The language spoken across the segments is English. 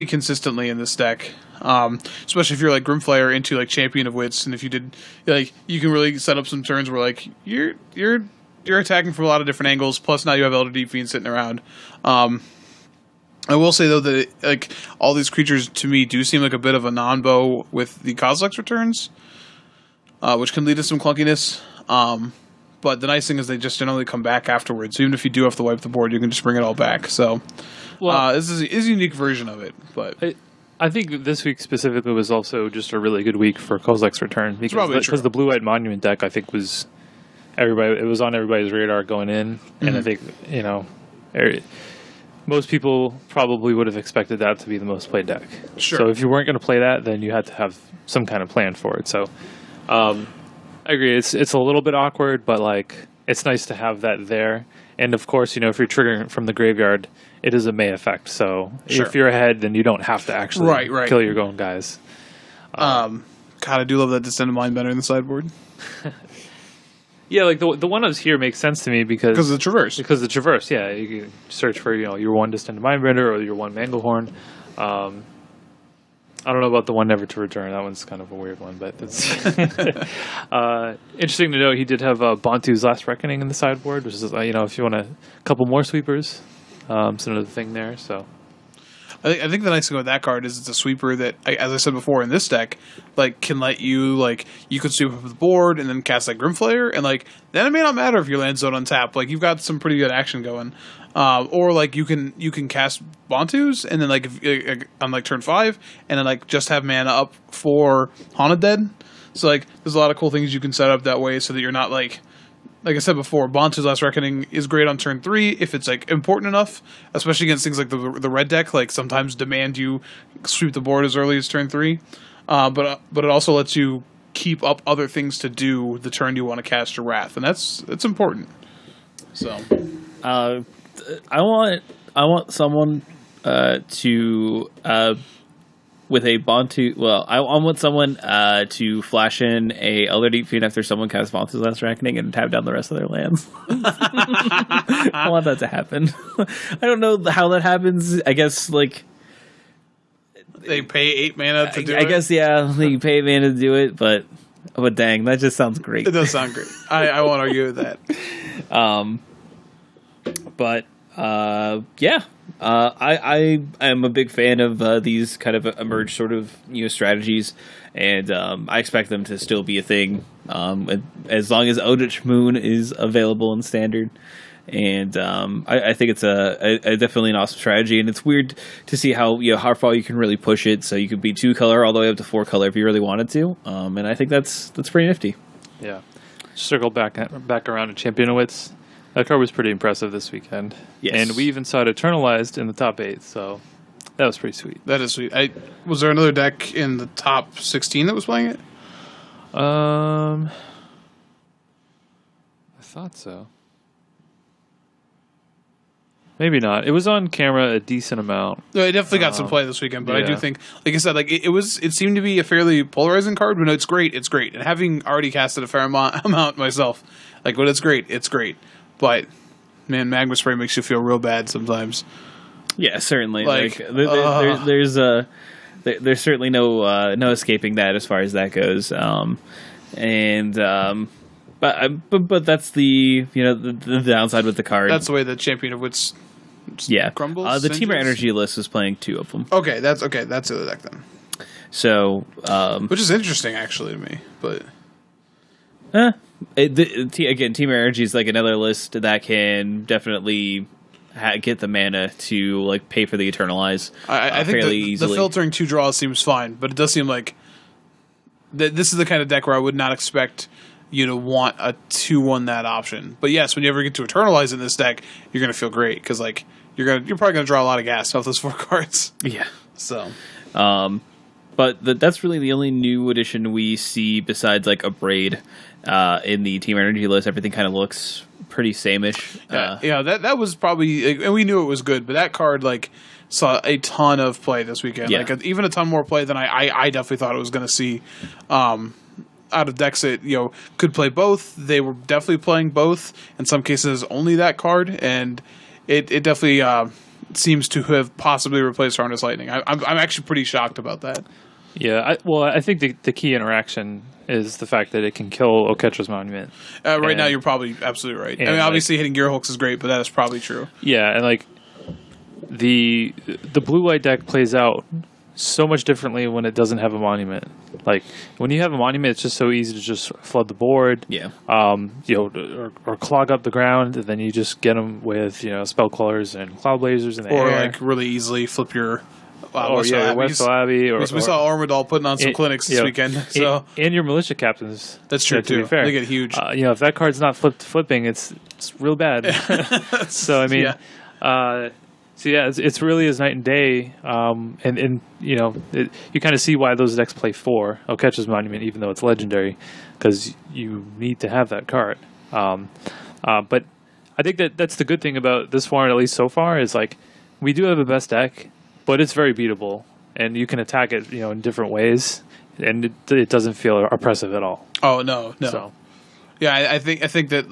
consistently in this deck. Especially if you're like Grimflayer into like Champion of Wits, and if you did like you can really set up some turns where like you're attacking from a lot of different angles. Plus now you have Elder Deep Fiend sitting around. I will say though that like all these creatures to me do seem like a bit of a non-bow with the Kozilek's returns, which can lead to some clunkiness. But the nice thing is they just generally come back afterwards. So even if you do have to wipe the board, you can just bring it all back. So this is a unique version of it. But I think this week specifically was also just a really good week for Kozilek's return because the Blue-White Monument deck I think was it was on everybody's radar going in, and I think most people probably would have expected that to be the most played deck. Sure. So if you weren't going to play that, then you had to have some kind of plan for it. So I agree. It's a little bit awkward, but like it's nice to have that there. And of course, if you're triggering from the graveyard, it is a May effect. So if you're ahead, then you don't have to actually kill your own guys. God, I do love that Descendant Mind Bender in the sideboard. Yeah, like the one that's here makes sense to me because of the Traverse. Because of the Traverse, yeah. You can search for your one Descendant Mindbender or your one Manglehorn. I don't know about the one Never to Return. That one's kind of a weird one, but it's interesting to note. He did have Bantu's Last Reckoning in the sideboard, which is if you want a couple more sweepers, it's another thing there. So. I think the nice thing with that card is it's a sweeper that, as I said before, in this deck, like can let you you could sweep up the board and then cast like Grimflayer, and like then it may not matter if your land's on untap. Like you've got some pretty good action going, or like you can cast Bantus and then like if, on like turn 5 and then like just have mana up for Haunted Dead. So like there's a lot of cool things you can set up that way so that you're not like I said before, Bantu's Last Reckoning is great on turn 3 if it's like important enough, especially against things like the red deck. Like sometimes demand you sweep the board as early as turn 3, but it also lets you keep up other things to do the turn you want to cast your Wrath, and it's important. So, I want someone to with a Bantu. Well, I want someone to flash in a Elder Deep Fiend after someone casts Bantu's Last Reckoning and tap down the rest of their lands. I want that to happen. I don't know how that happens. I guess like they pay 8 mana to do it. I guess they pay mana to do it, but dang, that just sounds great. It does sound great. I won't argue with that. I am a big fan of these kind of emerged sort of strategies, and I expect them to still be a thing as long as Eldritch Moon is available in Standard. And I think it's a definitely an awesome strategy, and it's weird to see how far you can really push it. So you could be 2 color all the way up to 4 color if you really wanted to, and I think that's pretty nifty. Yeah, circle back around to Champion of Wits. That card was pretty impressive this weekend. Yes. And we even saw it Eternalized in the top 8, so that was pretty sweet. That is sweet. Was there another deck in the top 16 that was playing it? I thought so. Maybe not. It was on camera a decent amount. No, it definitely got some play this weekend, but I do think, like I said, like it seemed to be a fairly polarizing card, but no, it's great. It's great. And having already casted a fair amount myself, like, when it's great, it's great. But man, Magma Spray makes you feel real bad sometimes. Yeah, certainly. There's certainly no escaping that as far as that goes. But that's the downside with the card. That's the way the Champion of Wits crumbles. The Teamer Energy list is playing 2 of them. Okay, that's the other deck then. So, which is interesting actually to me, but. Again, Team Energy is like another list that can definitely get the mana to like pay for the Eternalize. I think fairly easily. The filtering 2 draws seems fine, but it does seem like this is the kind of deck where I would not expect you to want a 2-1 that option. But yes, when you ever get to Eternalize in this deck, you're gonna feel great because like you're probably gonna draw a lot of gas off those 4 cards. Yeah. So. But that's really the only new addition we see besides like a Braid in the Team Energy list. Everything kind of looks pretty same-ish. That was probably, and we knew it was good, but that card like saw a ton of play this weekend. Yeah. Like even a ton more play than I definitely thought it was going to see. Out of decks that could play both, they were definitely playing both. In some cases, only that card, and it definitely seems to have possibly replaced Harness Lightning. I'm actually pretty shocked about that. Yeah, I think the key interaction is the fact that it can kill Oketra's Monument. Right now, you're probably absolutely right. I mean, obviously hitting Gear Hooks is great, but that is probably true. Yeah, and like the blue-white deck plays out so much differently when it doesn't have a monument. Like when you have a monument, it's just so easy to just flood the board. Yeah. Or clog up the ground, and then you just get them with spell callers and cloud blazers in the or air. like really easily flip your. Westfall Abbey. We saw Armadal putting on some clinics this weekend. So and your militia captains. That's true too. To be fair. They get huge. If that card's not flipping, it's real bad. So I mean, it's really as night and day. You kind of see why those decks play 4 Oketra's Monument, even though it's legendary, because you need to have that card. But I think that's the good thing about this format, at least so far, is like we do have a best deck. But it's very beatable, and you can attack it, in different ways, and it doesn't feel oppressive at all. Oh no. So. Yeah, I think that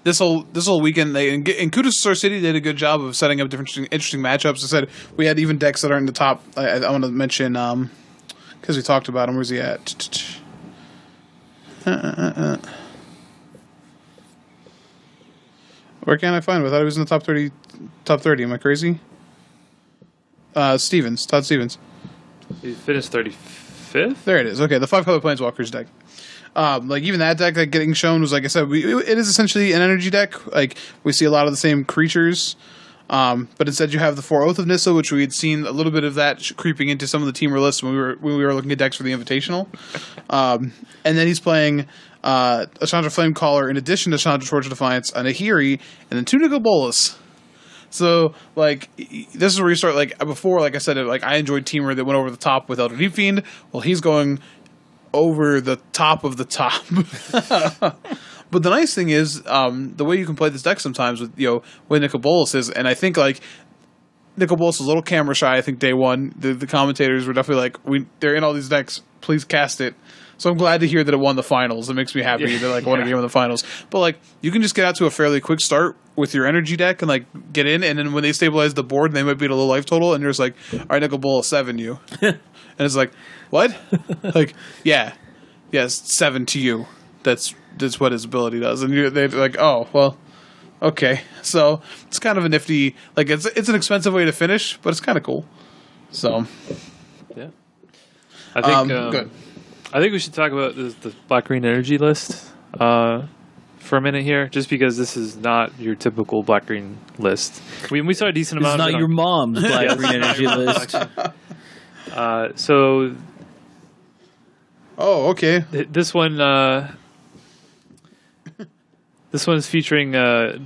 this whole weekend and kudos to Star City, they did a good job of setting up different interesting matchups. I said we had even decks that aren't in the top. I want to mention because we talked about him. Where's he at? Where can I find him? I thought he was in the top 30. Top 30. Am I crazy? Todd Stevens. He finished 35th? There it is. Okay, the 5-color Planeswalkers deck. Like even that deck getting shown was, like I said, it is essentially an energy deck. Like we see a lot of the same creatures, but instead you have the 4 Oath of Nissa, which we had seen a little bit of that creeping into some of the teamer lists when we were looking at decks for the Invitational. And then he's playing a Chandra Flamecaller in addition to Chandra Torch of Defiance, a Nahiri, and then 2 Nicol Bolas. So, like, this is where you start, like, before, like I said, like, I enjoyed Teamer that went over the top with Elder Deep Fiend. Well, he's going over the top of the top. But the nice thing is, the way you can play this deck sometimes with Nicol Bolas is, and I think, like, Nicol Bolas is a little camera shy, I think, day one. The commentators were definitely like, they're in all these decks, please cast it. So I'm glad to hear that it won the finals. It makes me happy that I won a game in the finals. But like you can just get out to a fairly quick start with your energy deck and like get in, and then when they stabilize the board, they might beat a low life total, and you're just like, all right, Nicol Bolas 7 you, and it's like, what? Like, yes, 7 to you. That's what his ability does, and they're like, oh well, okay. So it's kind of a nifty, like it's an expensive way to finish, but it's kind of cool. So yeah, I think good. I think we should talk about the black-green energy list for a minute here, just because this is not your typical black-green list. We saw a decent amount. It's not your mom's black-green energy list. So, okay. This one, this one's featuring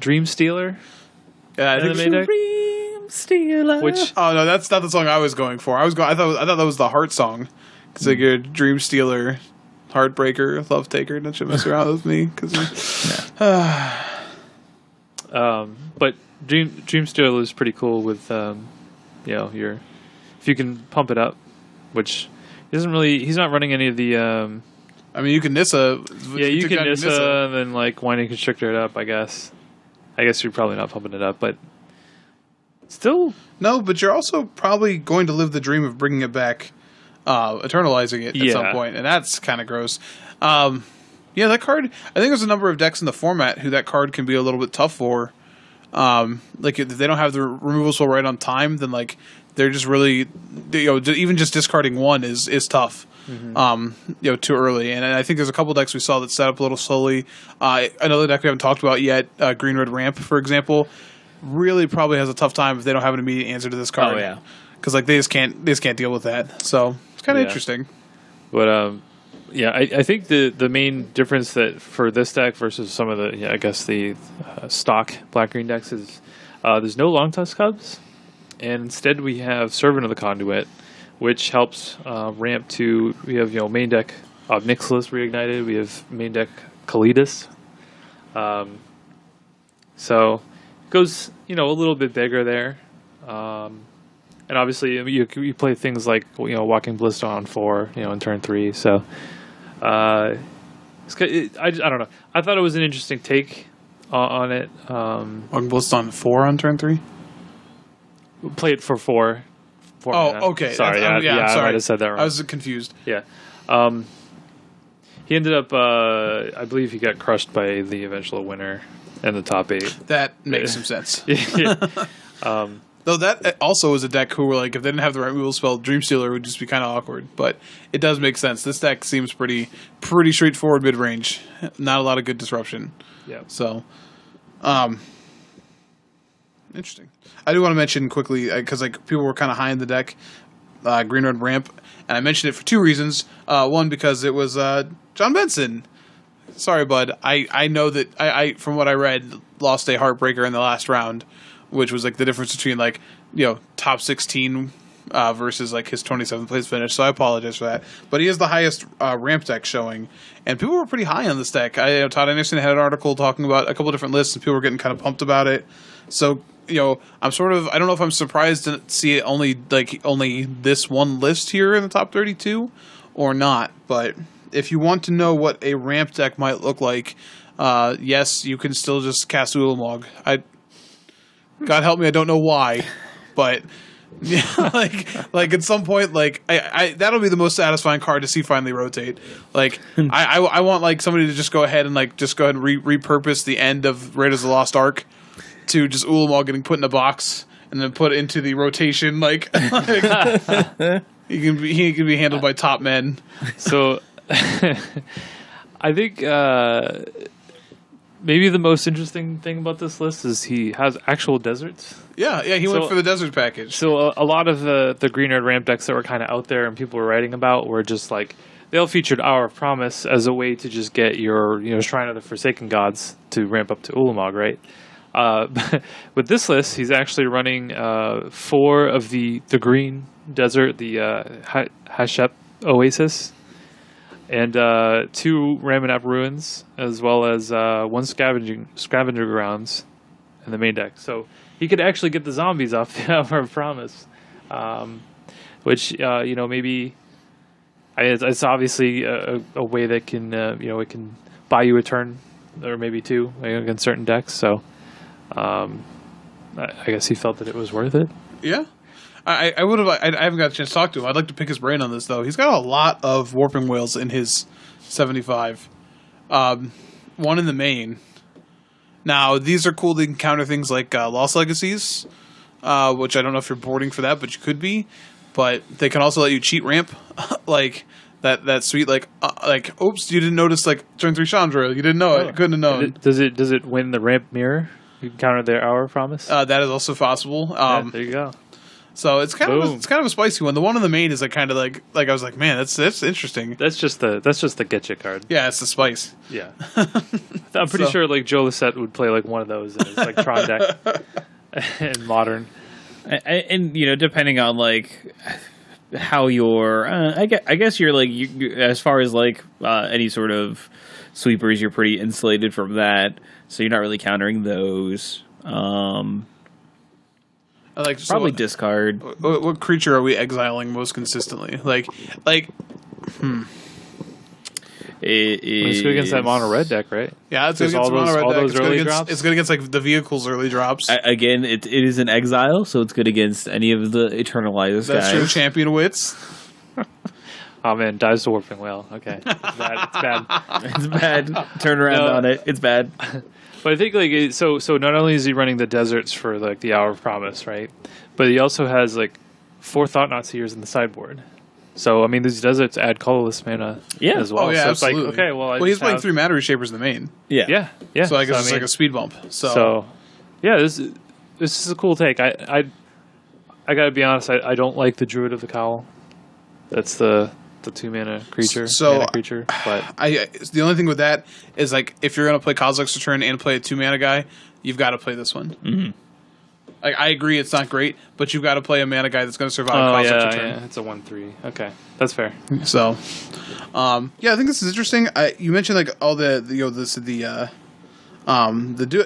Dream Stealer. Yeah, Dream Stealer. Which? Oh no, that's not the song I was going for. I thought that was the Heart song. It's like a Dream Stealer, Heartbreaker, Love Taker. Don't you mess around with me? But Dream Stealer is pretty cool with if you can pump it up, which he's not running any of the. I mean, you can Nissa. Yeah, you can Nissa and then like Winding Constrictor it up. I guess you're probably not pumping it up, but still no. But you're also probably going to live the dream of bringing it back. Eternalizing it at some point, and that's kind of gross. That card, I think there's a number of decks in the format who that card can be a little bit tough for. Like if they don't have the removal spell right on time, then like they're just really, even just discarding one is tough. Mm-hmm. Too early, and I think there's a couple decks we saw that set up a little slowly. Another deck we haven't talked about yet, Green Red Ramp, for example, really probably has a tough time if they don't have an immediate answer to this card. Oh yeah, because like they just can't deal with that. So it's kind of interesting. But I think the main difference that for this deck versus some of the stock black green decks is there's no Long Tusk Cubs, and instead we have Servant of the Conduit, which helps ramp to. We have main deck of Nixilis Reignited. We have main deck Kalidas. So it goes a little bit bigger there. And obviously, you play things like Walking Ballista on 4, in turn 3. So, I don't know. I thought it was an interesting take on it. Walking Ballista on 4 on turn 3. Play it for 4. Oh, mana. okay. Sorry, I'm I might sorry. have said that wrong. I was confused. Yeah. He ended up, I believe he got crushed by the eventual winner in the top 8. That makes some sense. Yeah. Though that also is a deck who were like, if they didn't have the right removal spell, Dreamstealer would just be kind of awkward. But it does make sense. This deck seems pretty straightforward mid range. Not a lot of good disruption. Yeah. So, interesting. I do want to mention quickly because like people were kind of high in the deck, Green Red Ramp, and I mentioned it for 2 reasons. One because it was John Benson. Sorry, bud. I know that I from what I read lost a heartbreaker in the last round, which was like the difference between like top 16 versus like his 27th place finish. So I apologize for that. But he is the highest ramp deck showing, and people were pretty high on this deck. Todd Anderson had an article talking about a couple of different lists, and people were getting kind of pumped about it. So I'm sort of, I don't know if I'm surprised to see it only this one list here in the top 32 or not. But if you want to know what a ramp deck might look like, yes, you can still just cast Ulamog. God help me, I don't know why, but yeah, like at some point, like I that'll be the most satisfying card to see finally rotate. Like I want like somebody to just go ahead and repurpose the end of Raiders of the Lost Ark to just Ulamog getting put in a box and then put into the rotation. He can be handled by top men. So I think maybe the most interesting thing about this list is he has actual deserts. Yeah, he went for the desert package. So a lot of the green red ramp decks that were kind of out there and people were writing about were just like, they all featured Hour of Promise as a way to just get your Shrine of the Forsaken Gods to ramp up to Ulamog, right? With this list, he's actually running 4 of the green desert, the Hashep Oasis, and 2 Ramanap Ruins, as well as 1 Scavenger Grounds in the main deck. So he could actually get the zombies off the Hour of Promise, which maybe it's obviously a way that can it can buy you a turn or maybe 2 against certain decks. So. I guess he felt that it was worth it. Yeah, I would have. I haven't got a chance to talk to him. I'd like to pick his brain on this though. He's got a lot of Warping Whales in his 75. 1 in the main. Now these are cool. They can counter things like Lost Legacies, which I don't know if you're boarding for that, but you could be. But they can also let you cheat ramp, like that sweet oops, you didn't notice turn 3 Chandra. You didn't know it. You couldn't have known. Does it win the ramp mirror? You can counter their Hour of Promise. That is also possible. There you go. So it's kind of a spicy one. The 1 in the main is I was like, man, that's interesting. That's just the get you card. Yeah, it's the spice. Yeah, I'm pretty sure Joe Lisette would play one of those in his Tron deck in Modern. And depending on how you're, I guess you're you as far as any sort of sweepers, you're pretty insulated from that. So you're not really countering those. Probably discard. What creature are we exiling most consistently? Let's go against that mono red deck, right? Yeah, it's good against the mono red deck. It's good against the vehicle's early drops. Again, it is an exile, so it's good against any of the Eternalizers. That's true. Champion Wits. Oh man, dies the Warping Whale. Okay, it's bad. It's bad. Turn around on it. It's bad. But I think so not only is he running the deserts for the Hour of Promise, right? But he also has 4 Thought-Knot Seers in the sideboard. So I mean, these deserts add colorless mana as well. Oh yeah, so absolutely. It's okay, well he's playing 3 Matter Reshapers in the main. Yeah. So I guess it's a speed bump. So yeah, this is a cool take. I gotta be honest. I don't like the Druid of the Cowl. That's the 2 mana creature. But the only thing with that is if you're gonna play Kozilek's Return and play a 2 mana guy, you've got to play this one. Mm-hmm. I agree, it's not great, but you've got to play a mana guy that's going to survive Kozilek's Return. Yeah, it's a 1/3. Okay, that's fair. So, I think this is interesting. You mentioned all the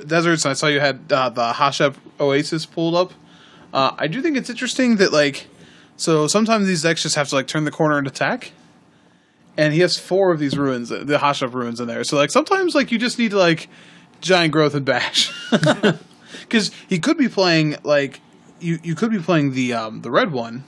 deserts, and I saw you had the Hashep Oasis pulled up. I do think it's interesting that so sometimes these decks just have to turn the corner and attack, and he has 4 of these ruins, the Hashep ruins in there. So sometimes you just need Giant Growth and Bash, because he could be playing you could be playing the red one,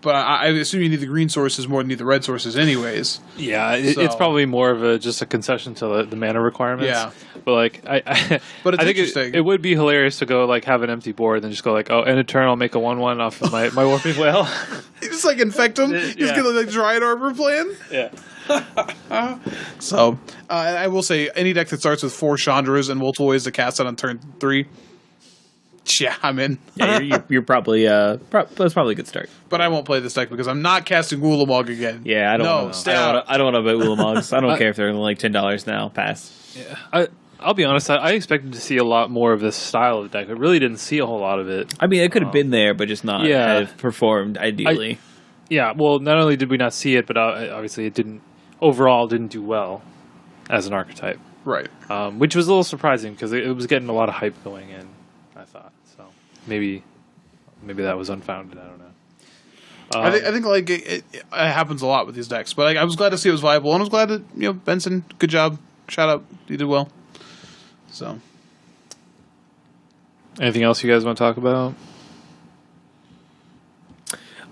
but I assume you need the green sources more than you need the red sources, anyways. Yeah, it's probably more of just a concession to the mana requirements. Yeah, but like but it's I think interesting. it would be hilarious to go like have an empty board and then just go like, oh, end of turn, I'll make a 1/1 off of my Warping Whale. You just like infect him. He's Yeah. gonna like Dryad Arbor plan. Yeah. So I will say any deck that starts with 4 Chandras and multiple ways to cast it on turn 3. Yeah, I'm in. Yeah, you're probably that's probably a good start. But I won't play this deck because I'm not casting Ulamog again. Yeah, I don't. No, wanna, stay I out. don't want to bet Ullamogs. I don't care if they're like $10 now. Pass. Yeah. I'll be honest. I expected to see a lot more of this style of deck. I really didn't see a whole lot of it. I mean, it could have been there, but just not have performed ideally. Yeah. Well, not only did we not see it, but obviously it didn't do well as an archetype. Right. Which was a little surprising because it was getting a lot of hype going in. I thought so. Maybe that was unfounded. I don't know. I think like it happens a lot with these decks, but like, I was glad to see it was viable, and I was glad that Benson, good job, shout out, you did well. So, anything else you guys want to talk about?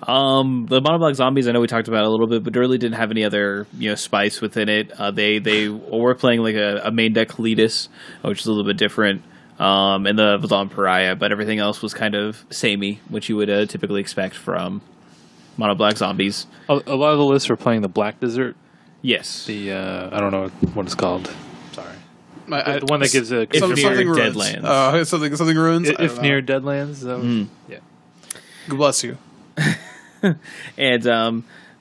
The monoblock zombies, I know we talked about it a little bit, but really didn't have any other spice within it. They were playing like a main deck Cletus, which is a little bit different. And the Vazon Pariah, but everything else was kind of samey, which you would typically expect from monoblack zombies. A lot of the lists were playing the Black Desert. Yes. The I don't know what it's called. Sorry. The one that gives a something ruins. Deadlands. Something ruins. If near Deadlands. Yeah. God bless you. And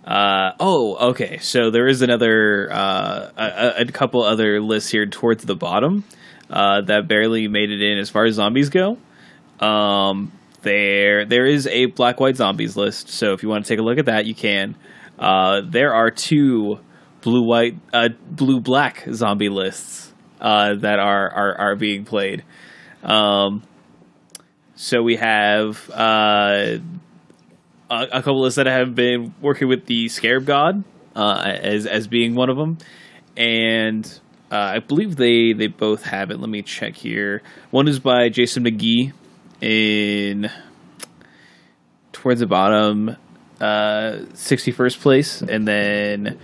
okay. So there is another a couple other lists here towards the bottom that barely made it in as far as zombies go. There is a black white zombies list. So if you want to take a look at that, you can. There are 2 blue black zombie lists that are being played. So we have a couple lists that have been working with the Scarab God as being one of them, and I believe they both have it. Let me check here. One is by Jason McGee towards the bottom, 61st place, and then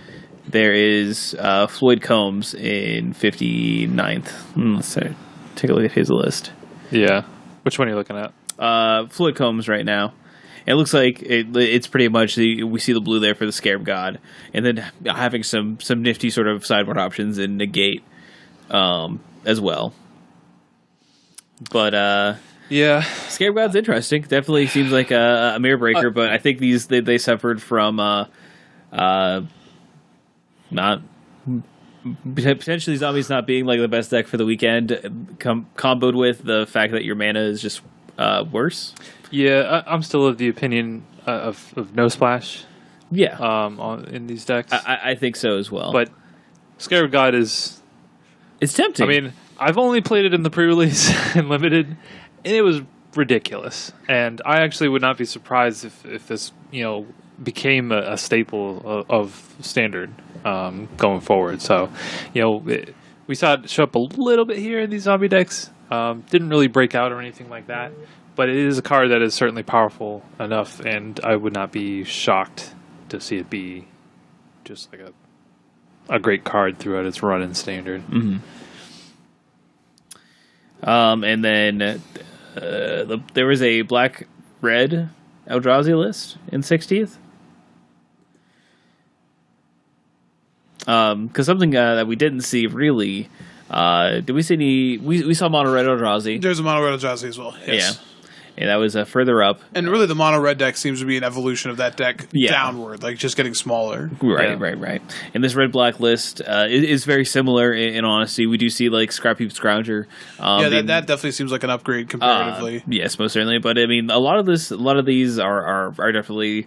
there is Floyd Combs in 59th. Let's take a look at his list. Yeah. Which one are you looking at? Floyd Combs right now. It looks like it's pretty much we see the blue there for the Scarab God, and then having some nifty sort of sideboard options in negate as well. But yeah, Scarab God's interesting. Definitely seems like a mirror breaker, but I think they suffered from not potentially zombies not being like the best deck for the weekend, comboed with the fact that your mana is just worse. Yeah, I'm still of the opinion of no splash. Yeah, in these decks, I think so as well. But Scarab God it's tempting. I mean, I've only played it in the pre-release and limited, and it was ridiculous. And I actually would not be surprised if this became a staple of standard going forward. So, we saw it show up a little bit here in these zombie decks. Didn't really break out or anything like that. But it is a card that is certainly powerful enough, and I would not be shocked to see it be just like a great card throughout its run in standard. Mm-hmm. And then there was a black-red Eldrazi list in 60th. Because something that we didn't see really. Did we see any? We saw mono red Eldrazi. There's a mono red Eldrazi as well. Yes. Yeah. And that was further up. And really, the mono red deck seems to be an evolution of that deck downward, like just getting smaller. Right. And this red black list is very similar. In honesty, we do see like Scrappy Scrounger. That definitely seems like an upgrade comparatively. Yes, most certainly. But I mean, a lot of these are definitely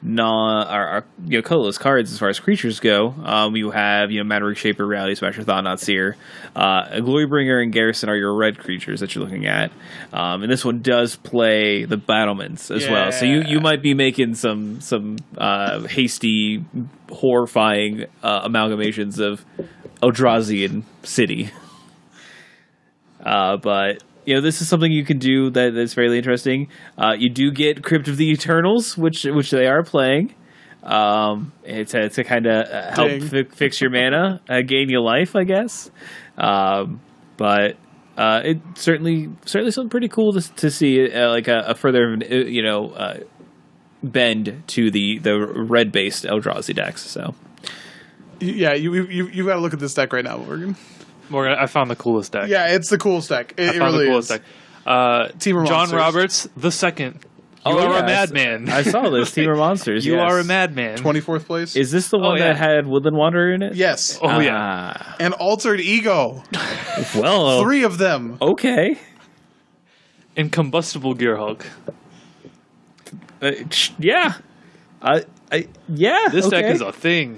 colorless cards as far as creatures go. You have Matter Reshaper, Reality Smasher, Thought-Knot Seer, Glorybringer, and Garrison are your red creatures that you're looking at. And this one does play the Battlements as well, so you might be making some hasty, horrifying amalgamations of Eldrazi and City. But this is something you can do that's fairly interesting. You do get Crypt of the Eternals, which they are playing. It's to kind of help fix your mana, gain your life, I guess. But it certainly something pretty cool to see, like a further bend to the red based Eldrazi decks. So yeah, you got to look at this deck right now, Morgan. Morgan, I found the coolest deck. Yeah, it's the coolest deck. It found really the coolest is. deck. Team of John Monsters. Roberts the second. You are a madman. I saw this. Team of Monsters. You yes. are a madman. 24th place. Is this the one that had Woodland Wanderer in it? Yes. Oh yeah. And Altered Ego. Well, 3 of them. okay. Incombustible Gearhulk. Yeah. Yeah. This okay. deck is a thing.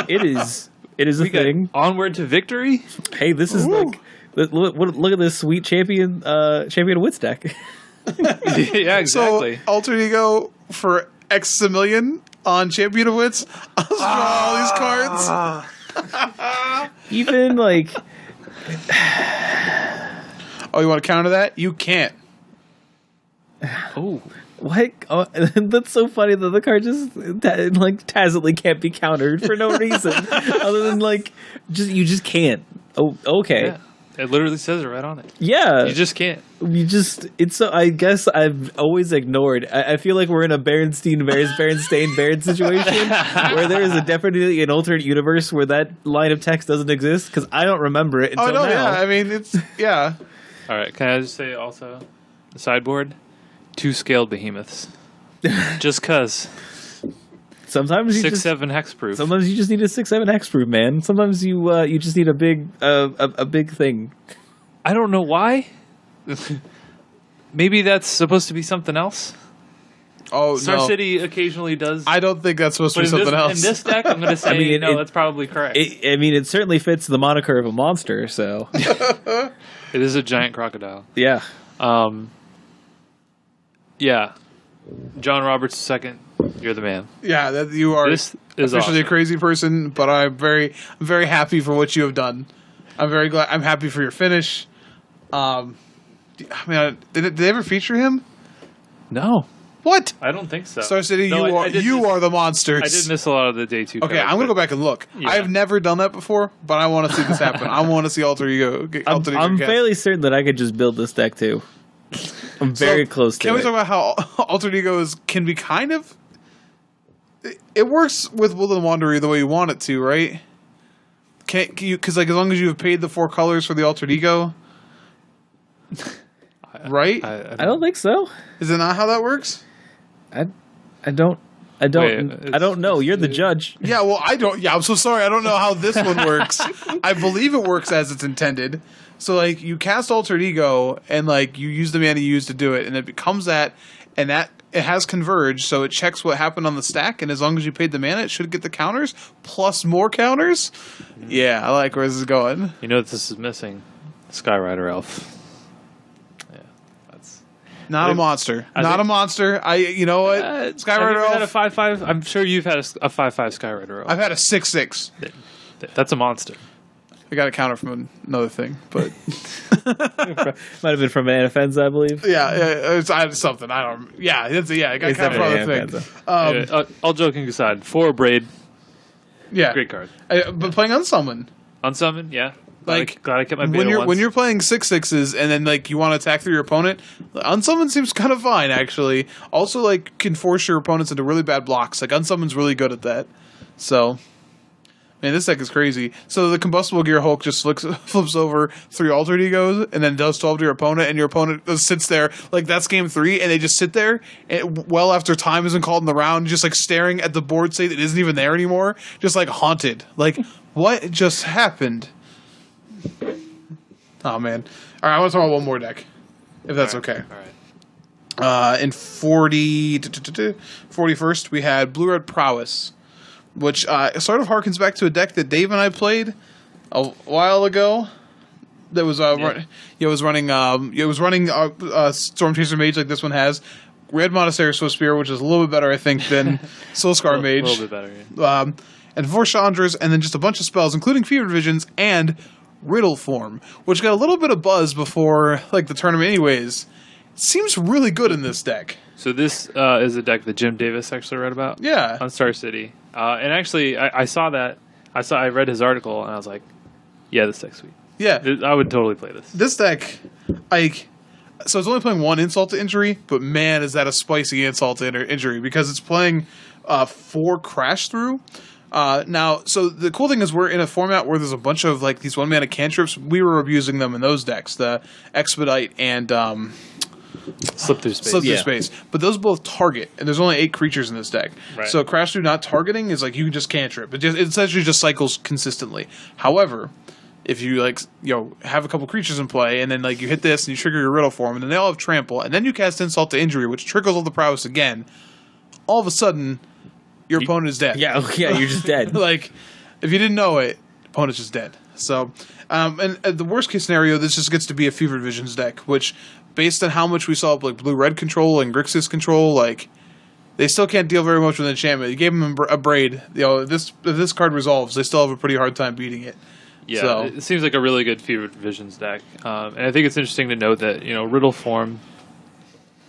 It is. It is a We got thing. Onward to Victory. Hey, this is like look at this sweet champion Wits deck. Yeah, exactly. So, Altered Ego for X a million on Champion of Wits. I'll draw all these cards. Even like, Oh, you want to counter that? You can't. Oh, what? Oh, that's so funny that the card just like tacitly can't be countered for no reason other than like you just can't. Oh, okay. yeah. It literally says it right on it. Yeah. You just can't. It's so, I guess I've always ignored. I feel like we're in a Berenstain Bears situation where there is definitely an alternate universe where that line of text doesn't exist because I don't remember it until Oh, no, now. yeah. I mean, it's, yeah. All right. Can I just say also, the sideboard, 2 scaled behemoths. Just cause. Sometimes you 6/7 hexproof. Sometimes you just need a 6/7 hexproof, man. Sometimes you just need a big thing. I don't know why. Maybe that's supposed to be something else. Oh, Star no. City occasionally does. I don't think that's supposed to be something else. In this deck, I'm going to say that's probably correct. It certainly fits the moniker of a monster. So It is a giant crocodile. yeah. Yeah. John Roberts II, you're the man. Yeah, that you are This is officially awesome. a crazy person, but I'm very happy for what you have done. I'm very glad. I'm happy for your finish. I mean, did they ever feature him? No, What? I don't think so. Star City, No, I did miss- are the monsters. I did miss a lot of the day 2 Okay, cards, I'm gonna but- go back and look. Yeah. I've never done that before, but I want to see this happen. I want to see Alter Ego. I'm fairly certain that I could just build this deck too. I'm very close to Can we it. talk about how Alter Ego can be kind of? It works with Woodland Wanderer the way you want it to, right? Can you? Because like as long as you have paid the 4 colors for the Altered Ego, right? I don't think so. Is it not how that works? I don't know. You're the judge. Yeah, well, I don't. Yeah, I'm so sorry. I don't know how this one works. I believe it works as it's intended. So, like, you cast Altered Ego, and like you use the mana you use to do it, and it becomes that, and that it has Converge, so it checks what happened on the stack, and as long as you paid the mana, it should get the counters plus more counters. Yeah, I like where this is going. You know what this is missing? Skyrider Elf. Yeah, that's Not a monster. I Not think- a monster. You know what? Skyrider Have you had a Elf. 5/5. I'm sure you've had a 5/5 Skyrider Elf. I've had a 6/6. That's a monster. I got a counter from another thing, but Might have been from NFNs, I believe. yeah, it's something. I don't. Yeah, I got It's counter from definitely another thing. Anfenza. All joking aside, 4 Braid, Yeah, great card. But playing Unsummon, Unsummon, yeah. Like, glad I kept my when beta you're once. when you're playing 6/6s and then like you want to attack through your opponent, Unsummon seems kind of fine actually. Also, like can force your opponents into really bad blocks. Like Unsummon's really good at that. So, man, this deck is crazy. So the Combustible Gear Hulk just flips over 3 Altered Egos and then does 12 to your opponent, and your opponent just sits there like that's game 3, and they just sit there well after time isn't called in the round, just like staring at the board state that isn't even there anymore, just like haunted. Like what just happened? Oh man! All right, I want to talk about one more deck, if that's okay. All right. In 41st, we had Blue Red Prowess, which sort of harkens back to a deck that Dave and I played a while ago. That was it was running Storm Chaser Mage like this one has. Red Monastery Swift Spear, which is a little bit better, I think, than Soulscar Mage. A little bit better, yeah. And 4 Chandras, and then just a bunch of spells, including Fever Visions and Riddle form, which got a little bit of buzz before like the tournament anyways. It seems really good in this deck. So this is a deck that Jim Davis actually read about. Yeah. On Star City. And actually, I saw that. I read his article, and I was like, yeah, this deck's sweet. Yeah. I would totally play this. This deck, so it's only playing one insult to injury, but man, is that a spicy insult to injury because it's playing 4 crash through. Now, so the cool thing is we're in a format where there's a bunch of like these 1-mana cantrips. We were abusing them in those decks, the Expedite and Slip Through Space. Slip Through Space. But those both target, and there's only 8 creatures in this deck. Right. So crash through not targeting is like you can just cantrip. It essentially just cycles consistently. However, if you have a couple creatures in play, and then like you hit this and you trigger your Riddle form, and then they all have trample, and then you cast Insult to Injury, which triggers all the prowess again, all of a sudden your opponent is dead. Yeah, you're just dead. Like, if you didn't know it, opponent's just dead. So, and the worst case scenario, this just gets to be a Fevered Visions deck, which, based on how much we saw of like blue-red control and Grixis control, like, they still can't deal very much with enchantment. You gave them a braid. If this card resolves, they still have a pretty hard time beating it. Yeah, so. It seems like a really good Fevered Visions deck. And I think it's interesting to note that, Riddle form,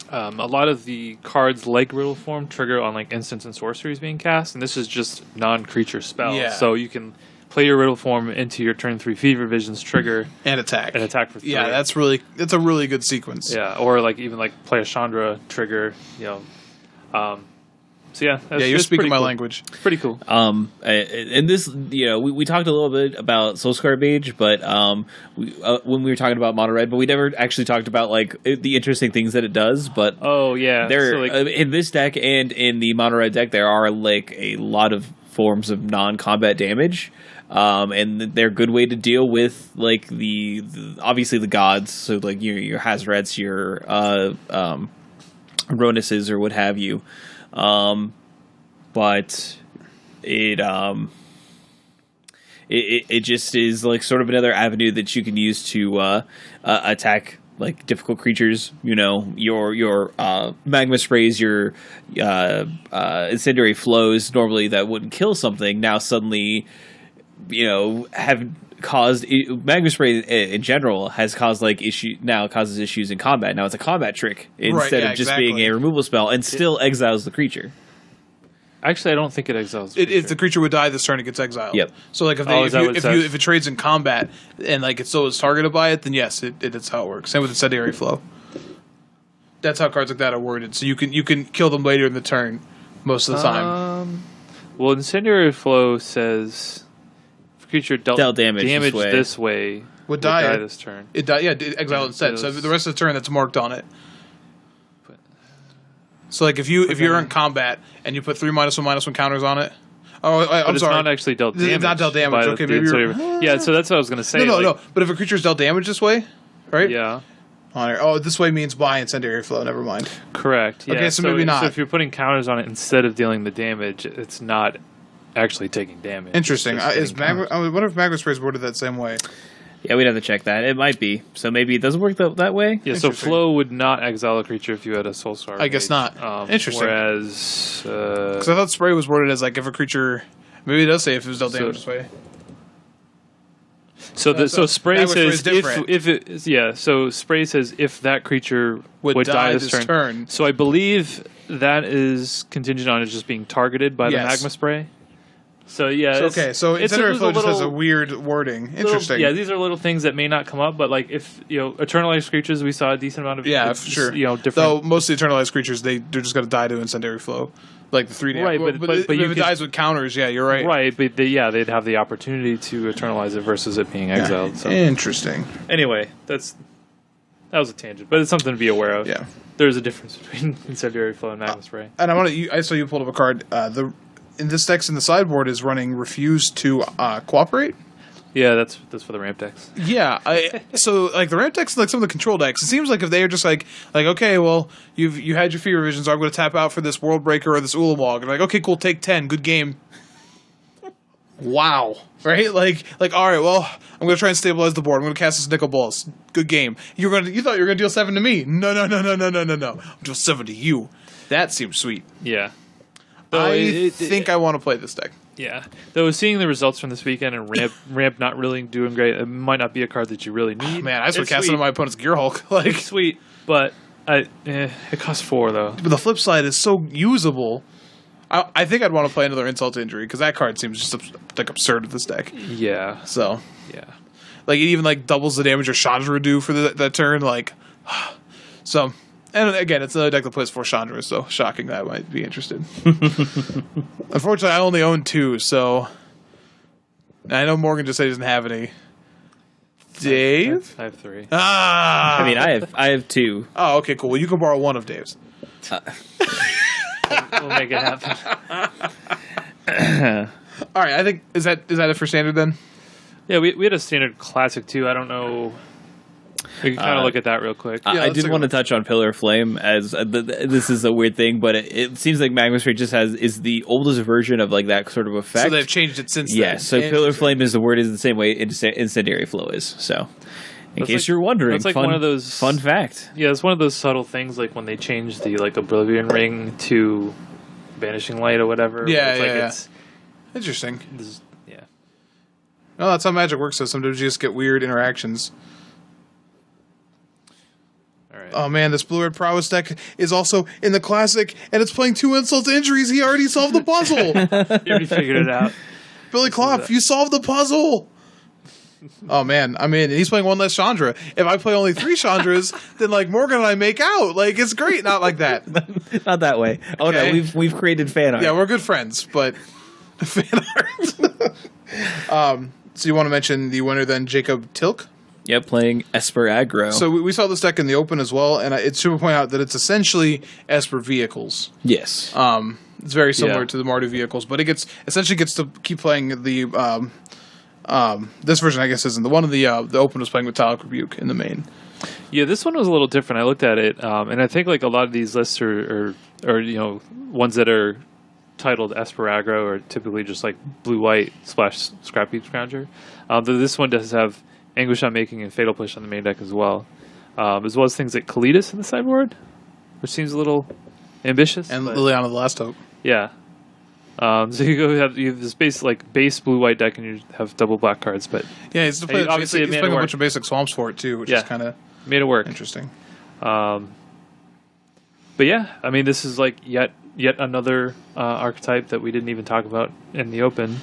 a lot of the cards like Riddle form trigger on like instants and sorceries being cast, and this is just non-creature spells. Yeah. So you can play your Riddle form into your turn 3 Fevered Visions trigger. And attack. For 3. Yeah, that's a really good sequence. Yeah, or like even like play a Chandra trigger, so yeah, you're speaking my cool. language. Pretty cool. And this, we talked a little bit about Soulscar Mage, but when we were talking about Mono Red, but we never actually talked about like the interesting things that it does. But in this deck and in the Mono Red deck, there are like a lot of forms of non-combat damage, and they're a good way to deal with like the obviously the gods, so like your Hazrets, your Ronuses, or what have you. But it just is like sort of another avenue that you can use to attack like difficult creatures. Your magma sprays, your incendiary flows normally that wouldn't kill something now suddenly have caused magma spray in general has caused causes issues in combat. Now it's a combat trick instead of just being a removal spell, and still exiles the creature. Actually, I don't think it exiles. If the creature would die this turn, it gets exiled. Yep. So like if it trades in combat and like it still is targeted by it, then yes, it's how it works. Same with incendiary flow. That's how cards like that are worded. So you can kill them later in the turn most of the time. Well, incendiary flow says creature dealt damage this way would die this turn. It died. Yeah, exile instead. So the rest of the turn, that's marked on it. So like if you're in combat and you put 3 -1/-1 counters on it. Oh, I'm sorry. It's not actually dealt damage. It's not dealt damage. Okay, maybe yeah. So that's what I was gonna say. No. But if a creature's dealt damage this way, right? Yeah. This way means by incendiary flow. Never mind. Correct. Yeah. Okay, so maybe not. So if you're putting counters on it instead of dealing the damage, it's not actually taking damage. Interesting. I wonder if Magma Spray is worded that same way. Yeah, we'd have to check that. It might be. So maybe it doesn't work that way? Yeah, so flow would not exile a creature if you had a Soulscar. I guess not. Interesting. Whereas... Because I thought spray was worded as like if a creature... Maybe it does say if it was dealt damage this way. So spray says so spray says if that creature would die this turn. So I believe that is contingent on it just being targeted by the magma spray. So yeah, so incendiary flow just has a weird wording. Interesting. These are little things that may not come up, but like if eternalized creatures, we saw a decent amount of sure. Different. Though most of the eternalized creatures they're just going to die to incendiary flow, like the 3D. Right, but if it dies with counters, you're right. Right, but they'd have the opportunity to eternalize it versus it being exiled. So. Interesting. Anyway, that was a tangent, but it's something to be aware of. Yeah, there's a difference between incendiary flow and magma spray. And I saw you pulled up a card. In this deck's in the sideboard is running Refuse to Cooperate. Yeah, that's for the ramp decks. Yeah, so like the ramp decks, like some of the control decks, it seems like if they are just like okay, well you had your Fever Visions, so I'm going to tap out for this World Breaker or this Ulamog, and like okay, cool, take 10, good game. Wow, right? Like all right, well I'm going to try and stabilize the board. I'm going to cast this Nickel Balls. Good game. You thought you were going to deal 7 to me? No. I'm deal 7 to you. That seems sweet. Yeah. I think I want to play this deck. Yeah. Though seeing the results from this weekend and ramp not really doing great, it might not be a card that you really need. Man, I just would cast it on my opponent's Gear Hulk. Like, It's sweet, but it costs 4 though. but the flip side is so usable. I think I'd want to play another Insult to Injury because that card seems just like absurd with this deck. Yeah. So Yeah. like it even like doubles the damage your Chandra would do for that turn. Like, so. And again, it's another deck that plays 4 Chandras, so shocking that I might be interested. Unfortunately, I only own 2, so I know Morgan just said he doesn't have any. Dave? I have 3. Ah! I mean, I have 2. Oh, okay, cool. Well, you can borrow one of Dave's. We'll make it happen. All right, I think is that it for standard then? Yeah, we had a standard classic too. I don't know. We can kind of look at that real quick. Yeah, I let's did take a want to look. touch on Pillar of Flame as this is a weird thing, but it seems like Magma Straight just is the oldest version of like that sort of effect. So they've changed it since then. Yes, so Pillar of Flame is the word is the same way Incendiary Flow is. So, in case you're wondering, that's like fun, one of those fun fact. Yeah, it's one of those subtle things, like when they changed the like Oblivion Ring to Vanishing Light or whatever. Yeah, it's yeah, like yeah. It's, Interesting. yeah. No, that's how Magic works. So sometimes you just get weird interactions. All right. Oh man, this Blue-Red Prowess deck is also in the Classic, and it's playing 2 Insult to Injuries. He already solved the puzzle. You already figured it out. Billy Klopp, you solved the puzzle. Oh man, I mean, he's playing 1 less Chandra. If I play only 3 Chandras, then like Morgan and I make out. Like it's great, not like that. Not that way. Oh Okay. no, we've created fan art. Yeah, we're good friends, but fan art. So you want to mention the winner then, Jacob Tilk? Yep, playing Esper Aggro. So we saw this deck in the Open as well, and it should point out that it's essentially Esper vehicles. yes, It's very similar Yeah. to the Mardu vehicles, but it essentially gets to keep playing the this version. I guess isn't the one of the Open was playing Metallic Rebuke in the main. Yeah, this one was a little different. I looked at it, and I think like a lot of these lists are you know, ones that are titled Esper Aggro are typically just like blue-white splash Scrap Heap Scrounger. But this one does have Anguish on Making and Fatal Push on the main deck as well as things like Kalidas in the sideboard, which seems a little ambitious. And but Liliana the Last Hope. yeah. So you have this base blue-white deck, and you have double black cards, but Yeah, he's, obviously he's it made playing it a work. bunch of basic swamps for it too, which Yeah. is kind of made it work. interesting. But yeah, I mean, this is like yet another archetype that we didn't even talk about in the Open.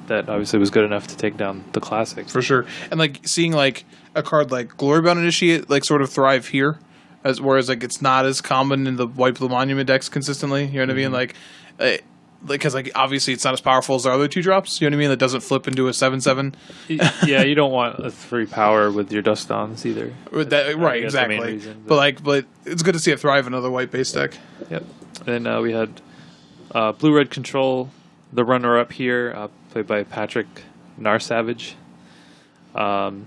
That obviously was good enough to take down the Classics. For sure. And like seeing like a card like Glorybound Initiate like sort of thrive here, whereas like it's not as common in the White Blue Monument decks consistently. You know what I mean? Like because like obviously it's not as powerful as the other 2 drops. You know what I mean? That doesn't flip into a 7/7. Yeah, you don't want a 3 power with your Dust Dawns either. Right, That's the main exactly. reason, but it's good to see it thrive in another white base deck. Yep. Then we had Blue-Red Control, the runner-up here, played by Patrick Narsavage. So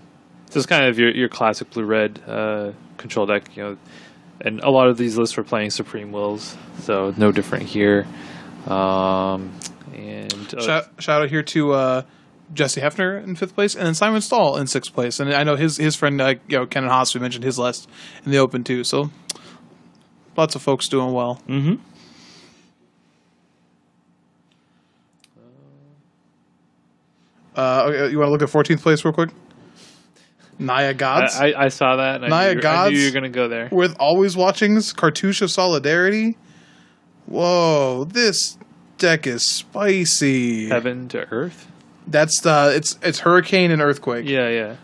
it's kind of your classic Blue-Red control deck, you know, and a lot of these lists were playing Supreme Wills, so no different here. Shout out here to Jesse Hefner in 5th place, and then Simon Stahl in 6th place. And I know his friend Ken and Haas, we mentioned his list in the Open too. So lots of folks doing well. mm-hmm. Okay, you want to look at 14th place real quick? Naya Gods I saw that, and Naya I knew Gods you were going to go there. with Always Watching's Cartouche of Solidarity. Whoa, this deck is spicy. Heaven to Earth? That's it's Hurricane and Earthquake. Yeah, yeah.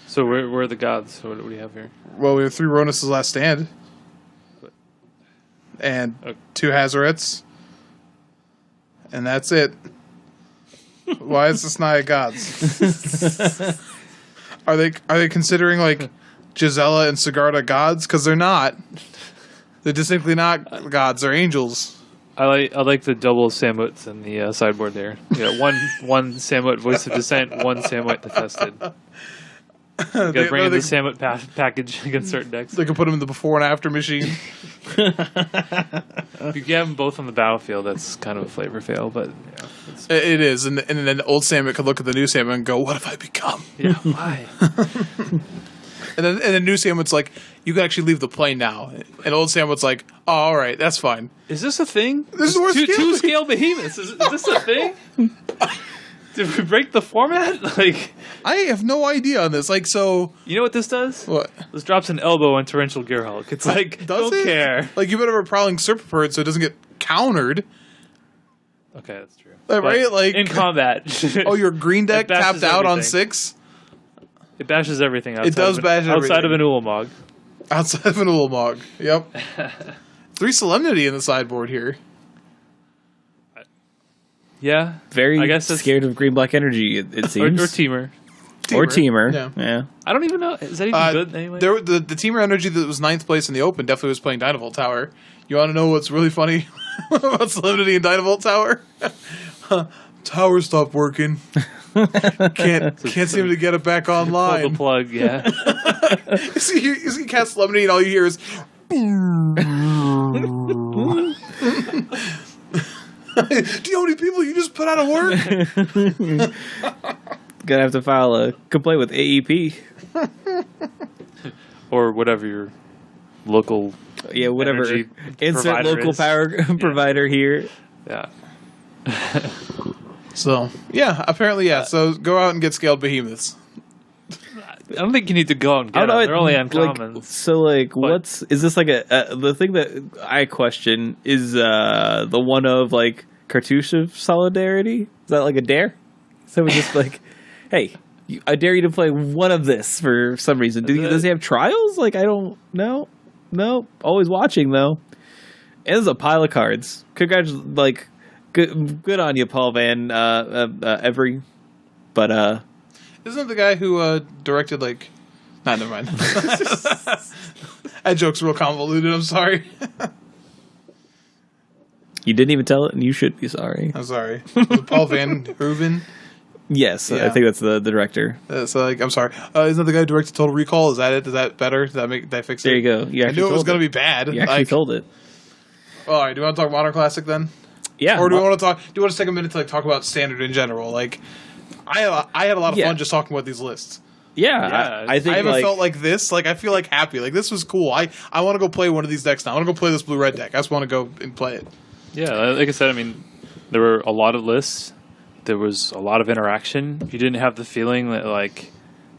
So where are the gods? What do we have here? Well, we have 3 Ronus' Last Stand. And Okay. 2 Hazarets. And that's it. Why is this Naya Gods? Are they considering like Gisela and Sigarda gods? Because they're not. They're distinctly not gods. They're angels. I like the double Samuets in the sideboard there. Yeah, one Samuet Voice of Dissent, one Samuet Detested. You gotta bring in the Samuet package against certain decks. They can put them in the before and after machine. If you have them both on the battlefield, that's kind of a flavor fail, but yeah, It is, and then old Samuet could look at the new Samuet and go, "What have I become?" yeah, why? And then new Sam like, you can actually leave the plane now. And old Sam like, oh, all right, that's fine. Is this a thing? This is two scale behemoths. Is this a thing? Did we break the format? Like, I have no idea on this. Like, so you know what this does? What? This drops an elbow on Torrential Gearhulk. It's like, don't care. Like, you better have a prowling Serpent so it doesn't get countered. Okay, that's true. Right? Like in combat. Oh, your green deck tapped out on 6? It bashes everything outside. It does bash everything. Outside of an Ulamog. Outside of an Ulamog. Yep. 3 Solemnity in the sideboard here. Yeah. Very scared of green-black energy, it seems. Or Teamer. Or Teamer. Yeah. I don't even know. Is that even good anyway? The Teamer energy that was 9th place in the Open definitely was playing Dynavolt Tower. You want to know what's really funny about Solemnity and Dynavolt Tower? Tower stopped working. Can't seem to get it back online. Pull the plug, yeah. you see cast Solemnity and all you hear is do you know how many people you just put out of work? Gonna have to file a complaint with AEP. Or whatever your local whatever insert local power provider here. Yeah. So apparently so go out and get scaled behemoths. I don't think you need to go out and get them. They're only uncommons. Is this like the thing that I question is the one of like Cartouche of Solidarity? Is that like a dare? Someone just like, hey, I dare you to play one of this for some reason. Does he have trials? Like, I don't know. No, always watching though. And there's a pile of cards. Good on you, Paul Van Every. But isn't it the guy who directed like? Nah, never mind. That joke's real convoluted. I'm sorry. You didn't even tell it, and you should be sorry. I'm sorry. Was it Paul Van Hooven? Yes, yeah. I think that's the director. So I'm sorry. Isn't that the guy who directed Total Recall? Is that it? Is that better? Does that fix it? There you go. I knew it was going to be bad. You actually told it. All right. Do you want to talk Modern Classic then? Yeah. Or do you want to take a minute to talk about Standard in general? Like, I had a lot of fun just talking about these lists. Yeah, I think I haven't felt like this. Like, I feel like happy. Like, this was cool. I want to go play one of these decks now. I want to go play this blue-red deck. I just want to go and play it. Yeah, like I said, I mean, there were a lot of lists. There was a lot of interaction. You didn't have the feeling that, like,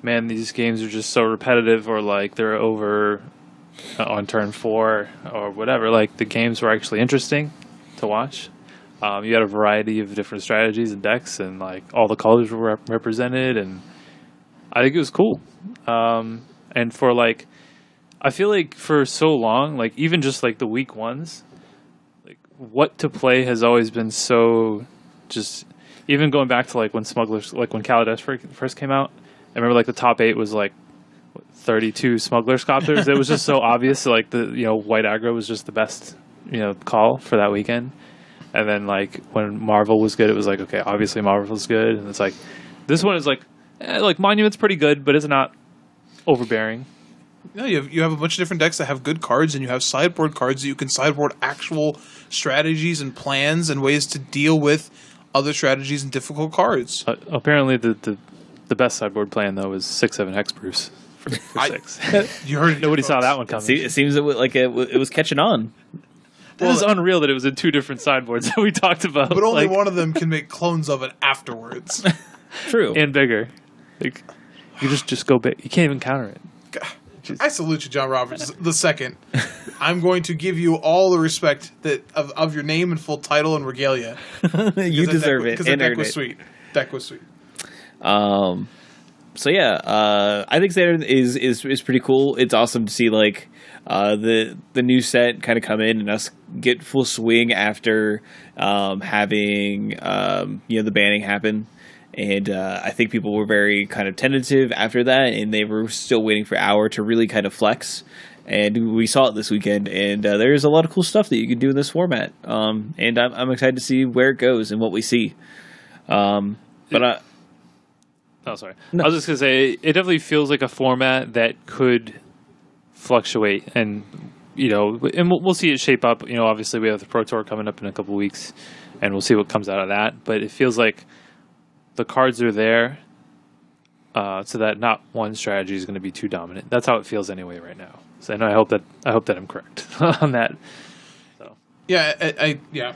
man, these games are just so repetitive or, like, they're over on turn 4 or whatever. Like, the games were actually interesting to watch. You had a variety of different strategies and decks, and, like, all the colors were represented, and I think it was cool. And for, like, I feel like for so long, like, even just, like, the week ones, what to play has always been so just, even going back to like when Smugglers, like when Kaladesh first came out, I remember like the top 8 was like 32 Smugglers Copters. It was just so obvious, like the white aggro was just the best call for that weekend. And then like when Marvel was good, it was like, okay, obviously Marvel's good, and it's like this one is like Monument's pretty good, but it's not overbearing. No, you have a bunch of different decks that have good cards, and you have sideboard cards that you can sideboard actual strategies and plans and ways to deal with other strategies and difficult cards. Apparently, the best sideboard plan though is 6/7 Hexproof for 6. You heard it. Nobody saw that one coming. See, it seems it was catching on. It is unreal that it was in 2 different sideboards that we talked about. But only one of them can make clones of it afterwards. True. And bigger. Like, you just go big. You can't even counter it. God. I salute you, John Roberts II. I'm going to give you all the respect of your name and full title and regalia. You deserve it. Because the deck was sweet. Deck was sweet. So yeah, I think Standard is pretty cool. It's awesome to see like the new set kind of come in and us get full swing after having the banning happen. And I think people were very kind of tentative after that, and they were still waiting for Hour to really kind of flex. And we saw it this weekend, and there's a lot of cool stuff that you can do in this format. And I'm excited to see where it goes and what we see. Oh, sorry. No. I was just going to say, it definitely feels like a format that could fluctuate, and we'll see it shape up. Obviously we have the Pro Tour coming up in a couple weeks, and we'll see what comes out of that. But it feels like the cards are there. so that not one strategy is going to be too dominant. That's how it feels anyway right now. So I hope that I'm correct on that. So Yeah,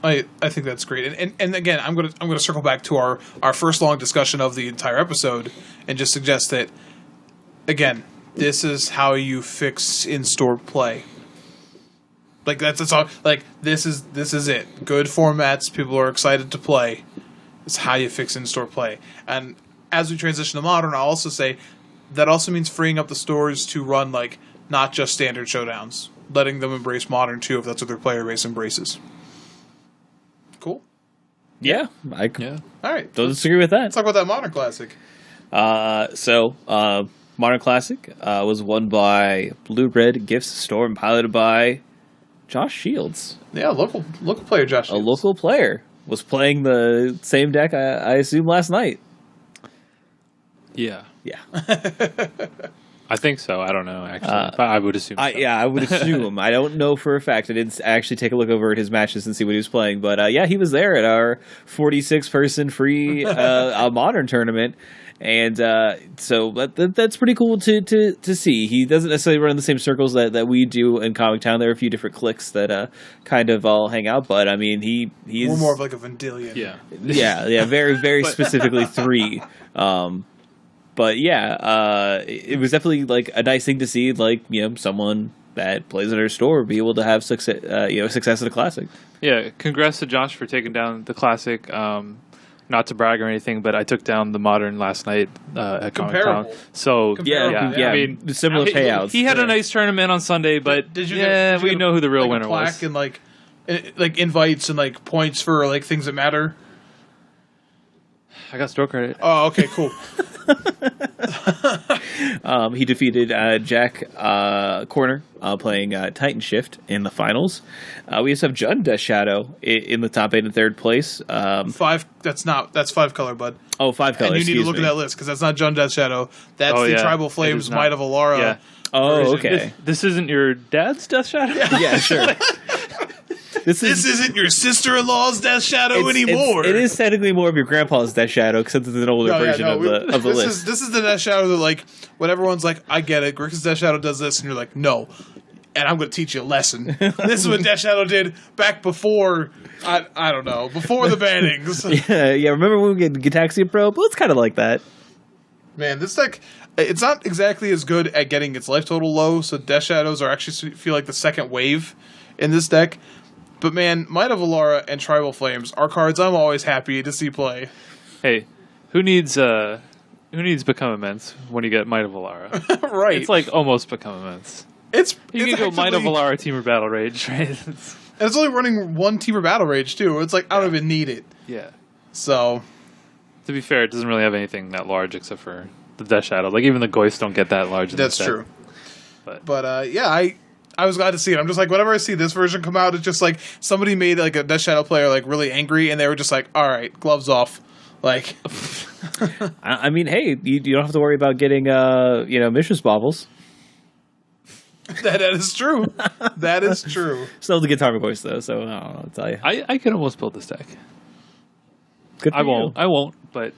I think that's great. And again, I'm gonna circle back to our first long discussion of the entire episode and just suggest that again, this is how you fix in-store play. Like that's all. Like this is it. Good formats. People are excited to play. It's how you fix in-store play. And as we transition to modern, I'll also say that also means freeing up the stores to run like not just standard showdowns, letting them embrace modern too if that's what their player base embraces. Cool. Yeah. All right. Don't disagree with that. Let's talk about that modern classic. Modern Classic was won by Blue Red Gifts Store and piloted by Josh Shields. Yeah, local player Josh Shields. A local player was playing the same deck, I assume, last night. yeah, Yeah. I think so. I don't know actually, but I would assume. So. I would assume. I don't know for a fact. I didn't actually take a look over at his matches and see what he was playing. But yeah, he was there at our 46-person free modern tournament. And so that's pretty cool to see. He doesn't necessarily run in the same circles that we do in Comic Town. There are a few different cliques that kind of all hang out. But I mean, he's We're more of like a Vendilion. yeah, very very specifically 3. But yeah, it was definitely like a nice thing to see, like, you know, someone that plays in our store be able to have success, success at a classic. Yeah, congrats to Josh for taking down the classic. Not to brag or anything, but I took down the modern last night at Comic Town. So yeah, I mean, similar payouts. He had a nice tournament on Sunday, but did you we know who the real winner was. And like invites and like points for like things that matter. I got store credit. Oh, okay, cool. He defeated Jack Corner playing Titan Shift in the finals. We also have Judd Death Shadow in the top 8 and 3rd place. 5. That's 5 color, bud. Oh, 5 color. And you need to look at that list because that's not Judd Death Shadow. That's the Tribal Flames Might of Alara. Yeah. Oh, okay. This isn't your dad's Death Shadow? Yeah, sure. This isn't your sister-in-law's Death Shadow anymore. It is technically more of your grandpa's Death Shadow since it's an older version of the list. This is the Death Shadow that, like, when everyone's like, I get it, Grixis Death Shadow does this, and you're like, no. And I'm going to teach you a lesson. This is what Death Shadow did back before, I don't know, before the bannings. Yeah. Remember when we get Gataxian Probe? Well, it's kind of like that. Man, this deck, it's not exactly as good at getting its life total low, so Death Shadows are actually feel like the second wave in this deck. But man, Might of Alara and Tribal Flames are cards I'm always happy to see play. Hey, who needs Become Immense when you get Might of Alara? Right. It's like almost Become Immense. You can go Might of Alara Teamer Battle Rage, right? And it's only running one Teamer Battle Rage too. It's like I don't even need it. Yeah. So, to be fair, it doesn't really have anything that large except for the Death Shadow. Like even the Goyfs don't get that large. That's true. But yeah, I was glad to see it. I'm just like, whenever I see this version come out, it's just like somebody made like a Death Shadow player like really angry, and they were just like, all right, gloves off. Like, I mean, hey, you don't have to worry about getting Mistress Baubles. that is true. That is true. Still the Guitar voice though, so I don't know. I'll tell you. I could almost build this deck. Good for I won't. you. I won't. But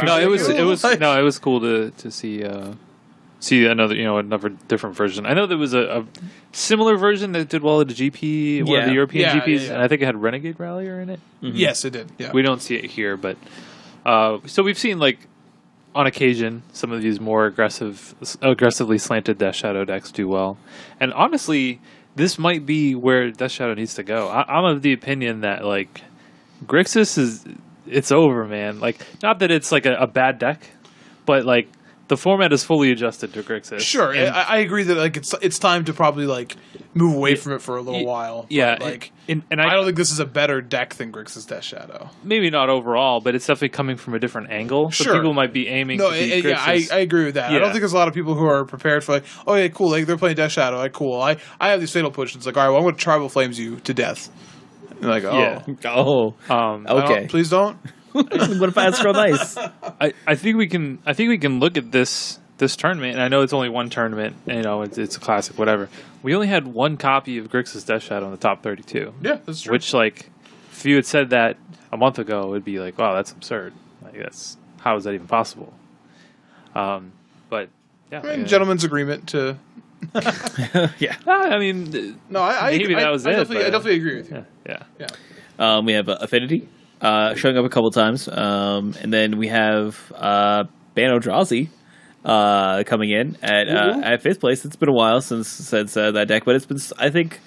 no, it was cool to see another different version. I know there was a similar version that did well at the GP, one of the European GPs, and I think it had Renegade Rallier in it. Mm-hmm. Yes, it did. Yeah. We don't see it here, but so we've seen like on occasion some of these more aggressively slanted Death Shadow decks do well, and honestly, this might be where Death Shadow needs to go. I'm of the opinion that like Grixis it's over, man. Like not that it's like a bad deck, but like the format is fully adjusted to Grixis. Sure, I agree that like it's time to probably like move away from it for a little while. Yeah, like and I don't think this is a better deck than Grixis Death Shadow. Maybe not overall, but it's definitely coming from a different angle. So people might be aiming. to beat Grixis. I agree with that. Yeah. I don't think there's a lot of people who are prepared for like, oh yeah, cool, like they're playing Death Shadow. Like cool, I have these fatal potions. Like all right, well I'm going to Tribal Flames you to death. And like okay, please don't. What if I ask real nice? I think we can look at this tournament, and I know it's only one tournament, and, it's a classic, whatever. We only had one copy of Grixis Death Shadow in the top 32. Yeah, that's true. Which, like, if you had said that a month ago, it would be like, wow, that's absurd. Like, how is that even possible? But yeah, I mean, gentleman's agreement to. Yeah. I mean, No, I maybe that was I it. definitely agree with you. Yeah. We have Affinity showing up a couple times, and then we have Ban Eldrazi coming in at fifth place. It's been a while since that deck, but it's been, I think,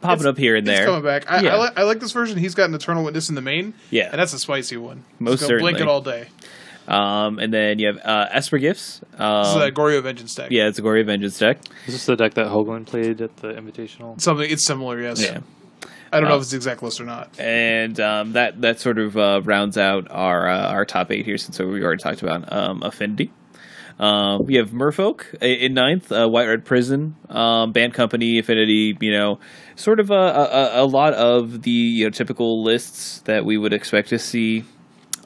popping up here and there. He's coming back. I like this version. He's got an Eternal Witness in the main. Yeah. And that's a spicy one. Most He's gonna blink certainly. it all day. And then you have Esper Gifts. This is a Goryo Vengeance deck. Yeah, it's a Gory Vengeance deck. Is this the deck that Hoagland played at the Invitational? It's similar, yes. Yeah. I don't know if it's the exact list or not. And that sort of rounds out our top 8 here, since we already talked about Affinity. We have Merfolk in 9th, White Red Prison, Band Company, Affinity, sort of a lot of the typical lists that we would expect to see.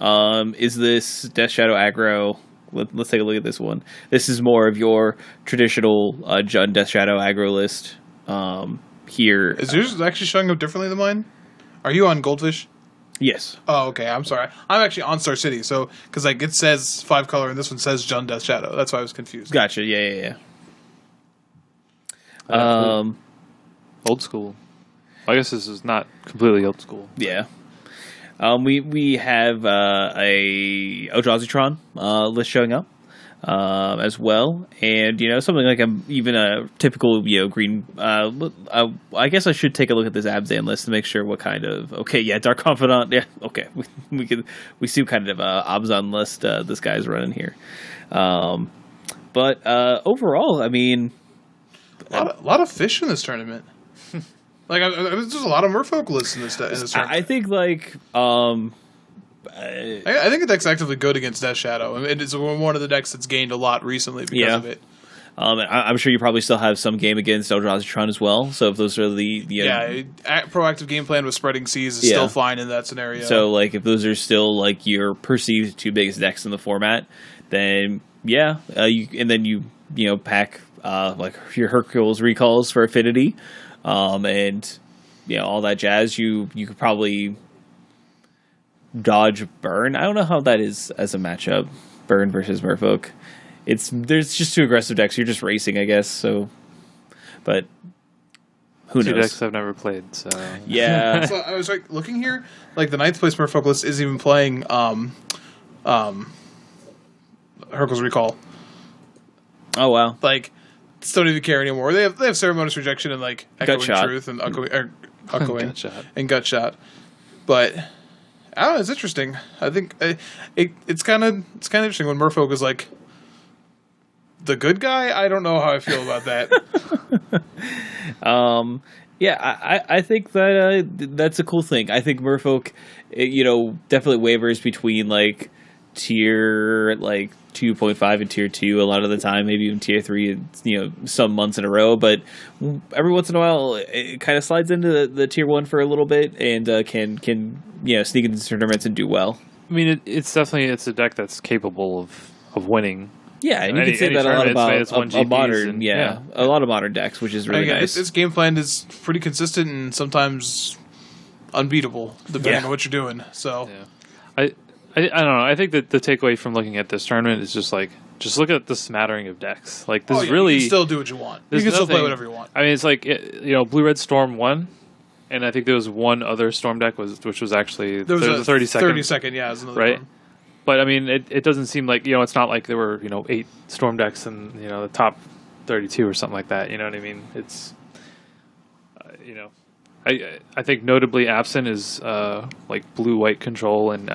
Is this Death Shadow aggro? Let's take a look at this one. This is more of your traditional Jund Death Shadow aggro list here. Is yours actually showing up differently than mine? Are you on Goldfish? Yes. Oh, okay. I'm sorry. I'm actually on Star City. So, because it says 5 color and this one says Jund Death Shadow. That's why I was confused. Gotcha. Yeah. Old school. I guess this is not completely old school. Yeah. We have a Eldrazi list showing up as well, and something like even a typical green. I guess I should take a look at this Abzan list to make sure what kind of Dark Confidant. Yeah, okay, we see what kind of Abzan list this guy's running here. But overall, I mean, a lot of fish in this tournament. There's a lot of Merfolk lists in this tournament. I think I think the deck's actively good against Death Shadow. I mean, it's one of the decks that's gained a lot recently because of it. I'm sure you probably still have some game against Eldrazi as well. So if those are the proactive game plan with Spreading Seas is still fine in that scenario. So if those are still your perceived 2 biggest decks in the format, then you pack your Hercules recalls for Affinity, and all that jazz. You could probably dodge Burn. I don't know how that is as a matchup. Burn versus Merfolk. There's just 2 aggressive decks. You're just racing, I guess. So, but who knows? 2 decks I've never played. So yeah. So I was looking here. The 9th place Merfolk list is even playing Hercules Recall. Oh wow. Just don't even care anymore. They have Ceremonious Rejection and Echoing Truth and Echoing and Gut Shot. But I don't know, it's interesting. I think it's kind of interesting when Merfolk is the good guy. I don't know how I feel about that. I think that that's a cool thing. I think Merfolk, definitely wavers between tier 2.5 and tier 2 a lot of the time, maybe even tier 3 some months in a row, but every once in a while it kind of slides into the tier 1 for a little bit and can sneak into tournaments and do well. I mean, it's definitely a deck that's capable of winning. Yeah, and you can say that a lot about a modern, a lot of modern decks, which is really nice. Its game plan is pretty consistent and sometimes unbeatable, depending on what you're doing. So, I don't know. I think that the takeaway from looking at this tournament is just look at the smattering of decks. This really, you can still do what you want. You can still play whatever you want. I mean, it's Blue Red Storm won, and I think there was one other Storm deck which was actually there was a 30-second. 30-second, yeah, it was another right. one. But I mean, it doesn't seem like it's not like there were 8 Storm decks in the top 32 or something like that. You know what I mean? It's I think notably absent is blue-white control and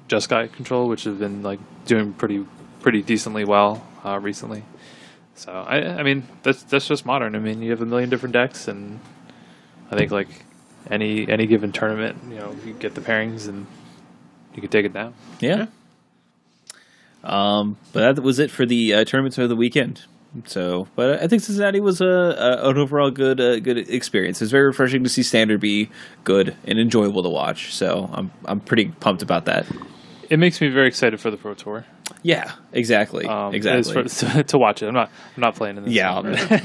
Jeskai control, which have been doing pretty decently well recently. So I mean that's just modern. I mean, you have a million different decks, and I think any given tournament, you get the pairings and you can take it down. Yeah. But that was it for the tournaments of the weekend. So, but I think Cincinnati was an overall good experience. It's very refreshing to see Standard be good and enjoyable to watch. So I'm pretty pumped about that. It makes me very excited for the Pro Tour. Yeah, exactly. Exactly. To watch it. I'm not playing in this. Yeah.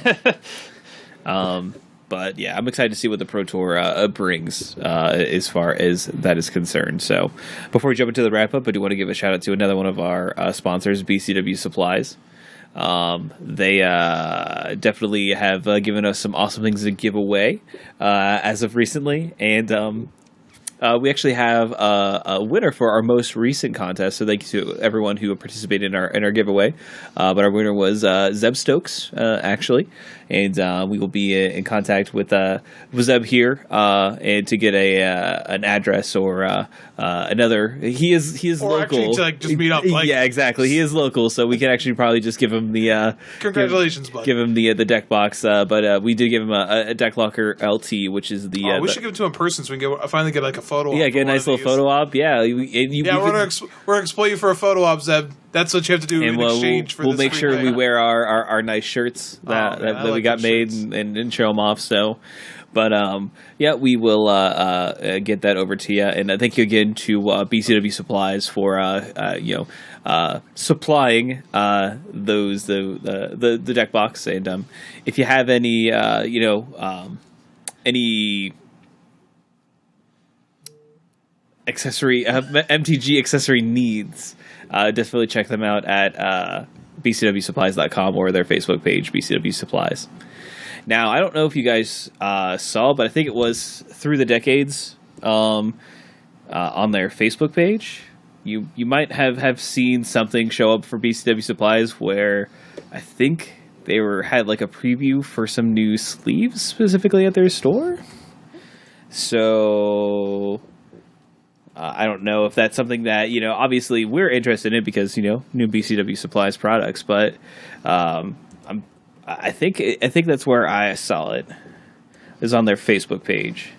But yeah, I'm excited to see what the Pro Tour brings as far as that is concerned. So before we jump into the wrap up, I do want to give a shout out to another one of our sponsors, BCW Supplies. They definitely have given us some awesome things to give away as of recently, and we actually have a winner for our most recent contest. So thank you to everyone who participated in our giveaway. But our winner was Zeb Stokes, actually, and we will be in contact with Zeb here and to get an address or another. He is or local. Actually to just meet up. Like, yeah, exactly. He is local, so we can actually probably just give him the congratulations, bud. Give him the deck box. But we did give him a Deck Locker LT, which is the. We should give it to him in person so we can finally get like a photo. Yeah, get a nice little photo op. Yeah, we're gonna exploit you for a photo op, Zeb. That's what you have to do in exchange for. We'll make sure we wear our nice shirts that we got made and show them off. So, but yeah, we will get that over to you. And thank you again to BCW Supplies for supplying those the deck box. And if you have any any accessory MTG accessory needs, definitely check them out at bcwsupplies.com or their Facebook page, BCW Supplies. Now, I don't know if you guys saw, but I think it was Through the Decades on their Facebook page. You might have seen something show up for BCW Supplies where I think they had like a preview for some new sleeves specifically at their store. So I don't know if that's something that, obviously we're interested in because, new BCW Supplies products, but I think that's where I saw it, is on their Facebook page.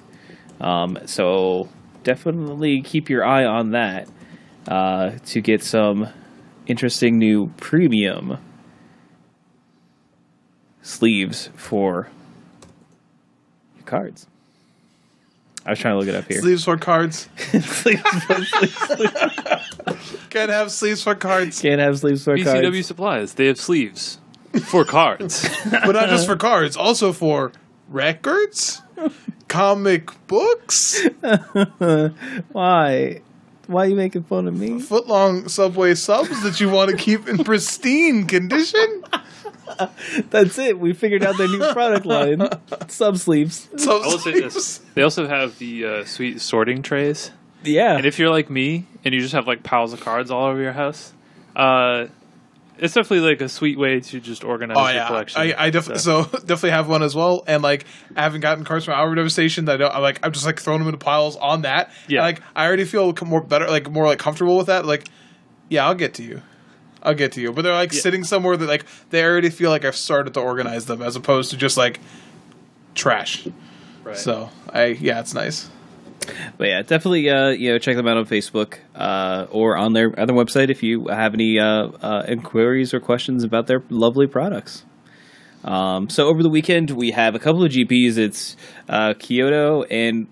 So definitely keep your eye on that to get some interesting new premium sleeves for your cards. I was trying to look it up here. Sleeves for cards. sleeves. Can't have sleeves for cards. Can't have sleeves for cards. BCW Supplies, they have sleeves for cards. But not just for cards, also for records, comic books. Why? Why are you making fun of me? Footlong Subway subs that you want to keep in pristine condition. That's it. We figured out their new product line. Sub sleeves. I will say this. They also have the sweet sorting trays. Yeah. And if you're like me and you just have like piles of cards all over your house, it's definitely like a sweet way to just organize your collection. I definitely have one as well. And like I haven't gotten cards from our devastation that I'm just like throwing them into piles on that. Yeah. And, like I already feel more comfortable with that. Like, yeah, I'll get to you. But they're like sitting somewhere that like they already feel like I've started to organize them as opposed to just like trash. Right. So it's nice. But yeah, definitely check them out on Facebook or on their other website if you have any inquiries or questions about their lovely products. So over the weekend we have a couple of GPs. It's Kyoto and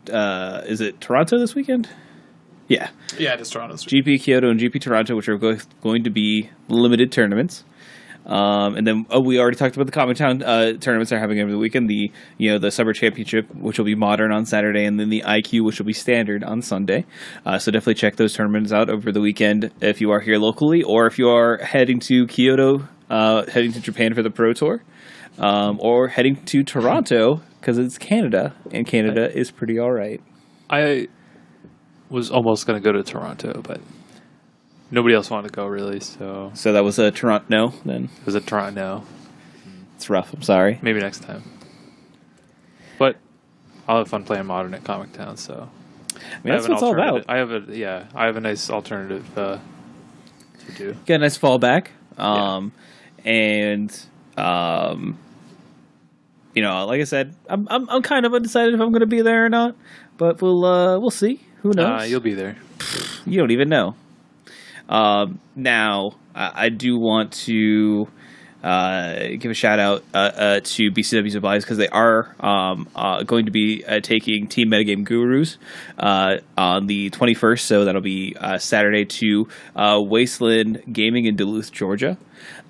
is it Toronto this weekend? Yeah, it is Toronto. GP Kyoto and GP Toronto, which are going to be limited tournaments. And then we already talked about the Comic Town tournaments they're having over the weekend. The Summer Championship, which will be modern on Saturday, and then the IQ, which will be standard on Sunday. So definitely check those tournaments out over the weekend if you are here locally, or if you are heading to Kyoto, heading to Japan for the Pro Tour, or heading to Toronto because it's Canada, and Canada is pretty all right. I was almost going to go to Toronto, but nobody else wanted to go, really. So that was a Toronto no, then? It was a Toronto no. It's rough. I'm sorry. Maybe next time. But I'll have fun playing Modern at Comic Town, so... that's what it's all about. I have a nice alternative to do. Get a nice fallback. Like I said, I'm kind of undecided if I'm going to be there or not, but we'll see. Who knows? You'll be there. You don't even know. Now, I do want to give a shout out to BCW Supplies because they are going to be taking Team Metagame Gurus on the 21st. So that'll be Saturday to Wasteland Gaming in Duluth, Georgia.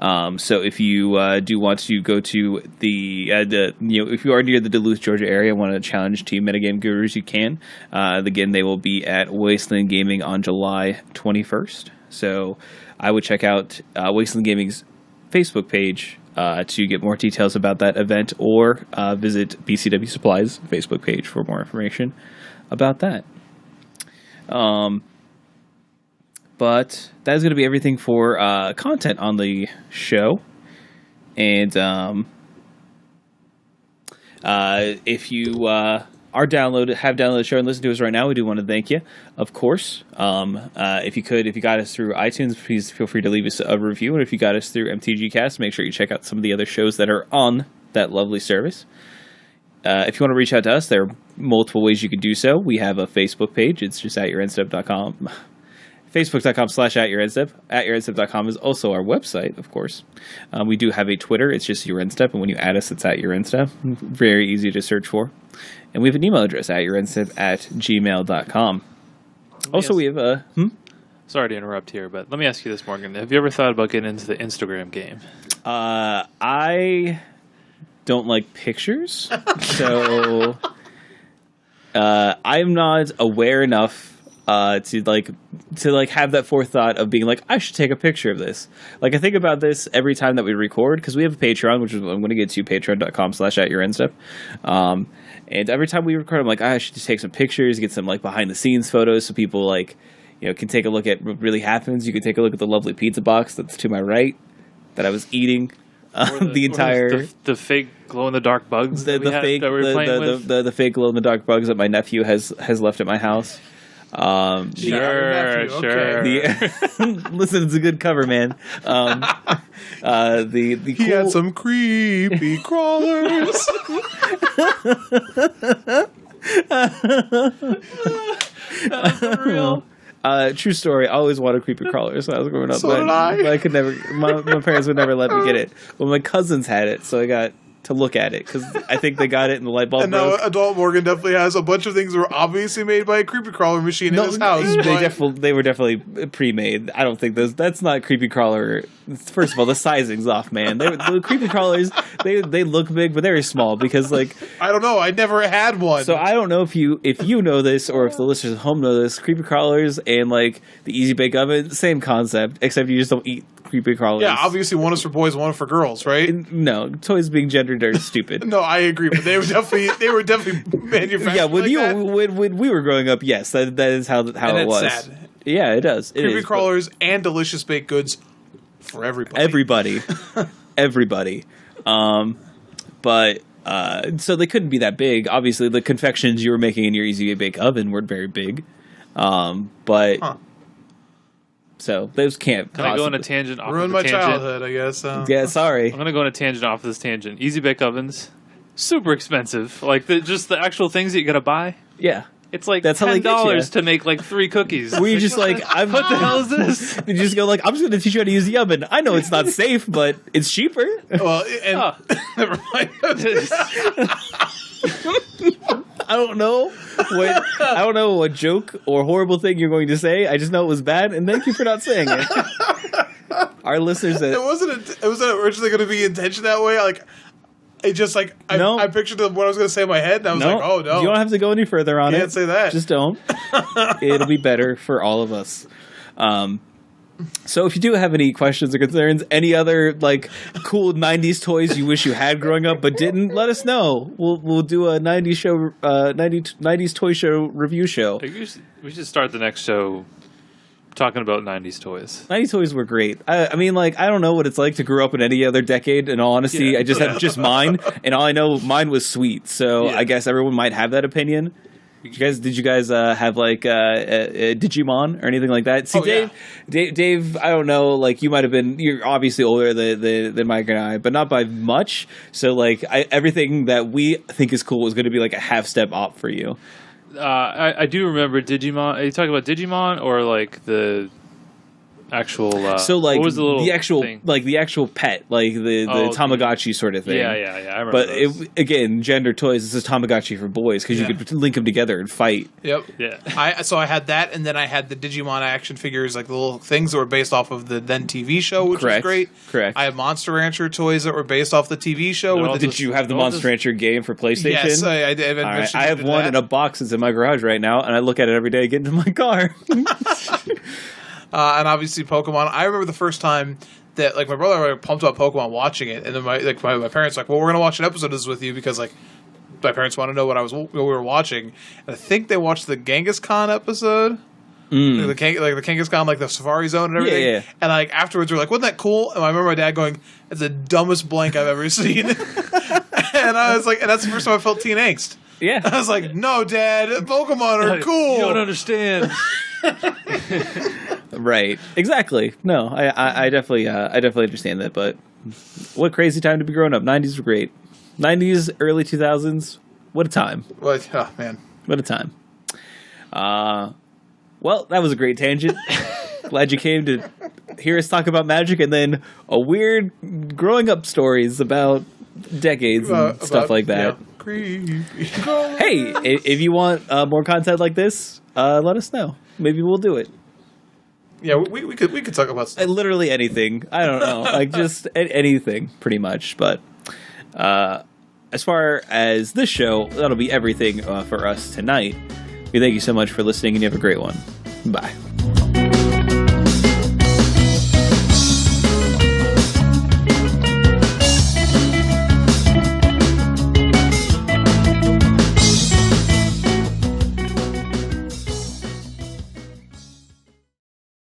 So if you do want to go to if you are near the Duluth, Georgia area and want to challenge Team Metagame Gurus, you can. Again, they will be at Wasteland Gaming on July 21st. So I would check out Wasteland Gaming's Facebook page to get more details about that event, or visit BCW Supplies Facebook page for more information about that. But that is going to be everything for content on the show. And if you have downloaded the show and listened to us right now, we do want to thank you, of course. If you got us through iTunes, please feel free to leave us a review. And if you got us through MTG Cast, make sure you check out some of the other shows that are on that lovely service. If you want to reach out to us, there are multiple ways you can do so. We have a Facebook page. It's just atyourendstep.com. Facebook.com/@yourendstep. @yourendstep.com is also our website, of course. We do have a Twitter. It's just YourEndstep, and when you add us, it's @yourendstep. Very easy to search for. And we have an email address, @yourendstep@gmail.com. Also, we have a... Sorry to interrupt here, but let me ask you this, Morgan. Have you ever thought about getting into the Instagram game? I don't like pictures, so I'm not aware enough to have that forethought of being like, I should take a picture of this. Like, I think about this every time that we record, because we have a Patreon, which is I'm going to get to, patreon.com/@yourendstep. And every time we record, I'm like, I should just take some pictures, get some like behind the scenes photos, so people can take a look at what really happens. You can take a look at the lovely pizza box that's to my right that I was eating the fake glow in the dark bugs the fake glow in the dark bugs that my nephew has left at my house. Sure. Listen, it's a good cover, man. He had some creepy crawlers. For real. True story. I always wanted creepy crawlers when I was growing up. So did I. But I could never. My parents would never let me get it. Well, my cousins had it, so I got to look at it because I think they got it and the light bulb broke. And now adult Morgan definitely has a bunch of things that were obviously made by a creepy crawler machine in his house. They were definitely pre-made. I don't think that's not creepy crawler. First of all, the sizing's off, man. The creepy crawlers, they look big, but they're small because I don't know. I never had one. So I don't know if you know this or if the listeners at home know this. Creepy crawlers and the Easy Bake Oven, same concept, except you just don't eat creepy crawlers. Yeah, obviously one is for boys, one for girls, right? No, toys being gendered are stupid. No, I agree, but they were definitely manufactured. Yeah, when we were growing up, yes, that is how and it was. Sad. Yeah, it does. Creepy crawlers and delicious baked goods for everybody. Everybody. But so they couldn't be that big. Obviously, the confections you were making in your Easy Bake Oven weren't very big. But. Huh. So those can't. Can I go on a tangent? Ruined my childhood, I guess. Yeah, sorry. I'm gonna go on a tangent off of this tangent. Easy Bake Ovens, super expensive. Just the actual things that you gotta buy. Yeah, it's like $10 to make 3 cookies. Were you just what the hell is this? You just go I'm just gonna teach you how to use the oven. I know it's not safe, but it's cheaper. Well, never mind. I don't know what joke or horrible thing you're going to say. I just know it was bad, and thank you for not saying it. Our listeners, it wasn't originally going to be intentioned that way. I pictured what I was going to say in my head, and I was oh no, you don't have to go any further on it. Can't say that. Just don't. It'll be better for all of us. So if you do have any questions or concerns, any other cool 90s toys you wish you had growing up but didn't, let us know. We'll do a 90s toy show review show. We should start the next show talking about 90s toys. 90s toys were great. I don't know what it's like to grow up in any other decade. In all honesty, yeah. I just have just mine, and all I know, mine was sweet. So yeah. I guess everyone might have that opinion. Did you guys have Digimon or anything like that? See, Dave, I don't know. You might have been. You're obviously older than Mike and I, but not by much. So everything that we think is cool is going to be a half step up for you. I do remember Digimon. Are you talking about Digimon or the actual? So like what was the little the actual thing? like the actual pet, like the Tamagotchi sort of thing. Yeah. I remember. But those. again, gender toys. This is Tamagotchi for boys because you could link them together and fight. Yep. Yeah. I had that, and then I had the Digimon action figures, like the little things that were based off of the then TV show, which was great. Correct. I had Monster Rancher toys that were based off the TV show. They're all Did you have the Monster Rancher game for PlayStation? Yes, I did. All right, I have one in a box that's in my garage right now, and I look at it every day to get into my car. And obviously Pokemon. I remember the first time that like my brother and I were pumped about Pokemon watching it, and then my parents were like, well, we're gonna watch an episode of this with you because like my parents want to know what we were watching. And I think they watched the Genghis Khan episode. The Genghis Khan, like the Safari Zone and everything. Yeah. And like afterwards, we're like, "Wasn't that cool?" And I remember my dad going, "It's the dumbest blank I've ever seen." And I was like, and that's the first time I felt teen angst. Yeah. I was like, "No, Dad, Pokemon are cool." You don't understand. Right. Exactly. No, I definitely understand that. But what crazy time to be growing up. 90s were great. 90s, early 2000s. What a time. What? Oh man. What a time. Well, that was a great tangent. Glad you came to hear us talk about magic and then a weird growing up stories about decades and stuff like that. Yeah. Hey, if you want more content like this, let us know. Maybe we'll do it. Yeah, we could talk about stuff. Literally anything. I don't know. Like just anything, pretty much. But as far as this show, that'll be everything for us tonight. We thank you so much for listening, and you have a great one. Bye.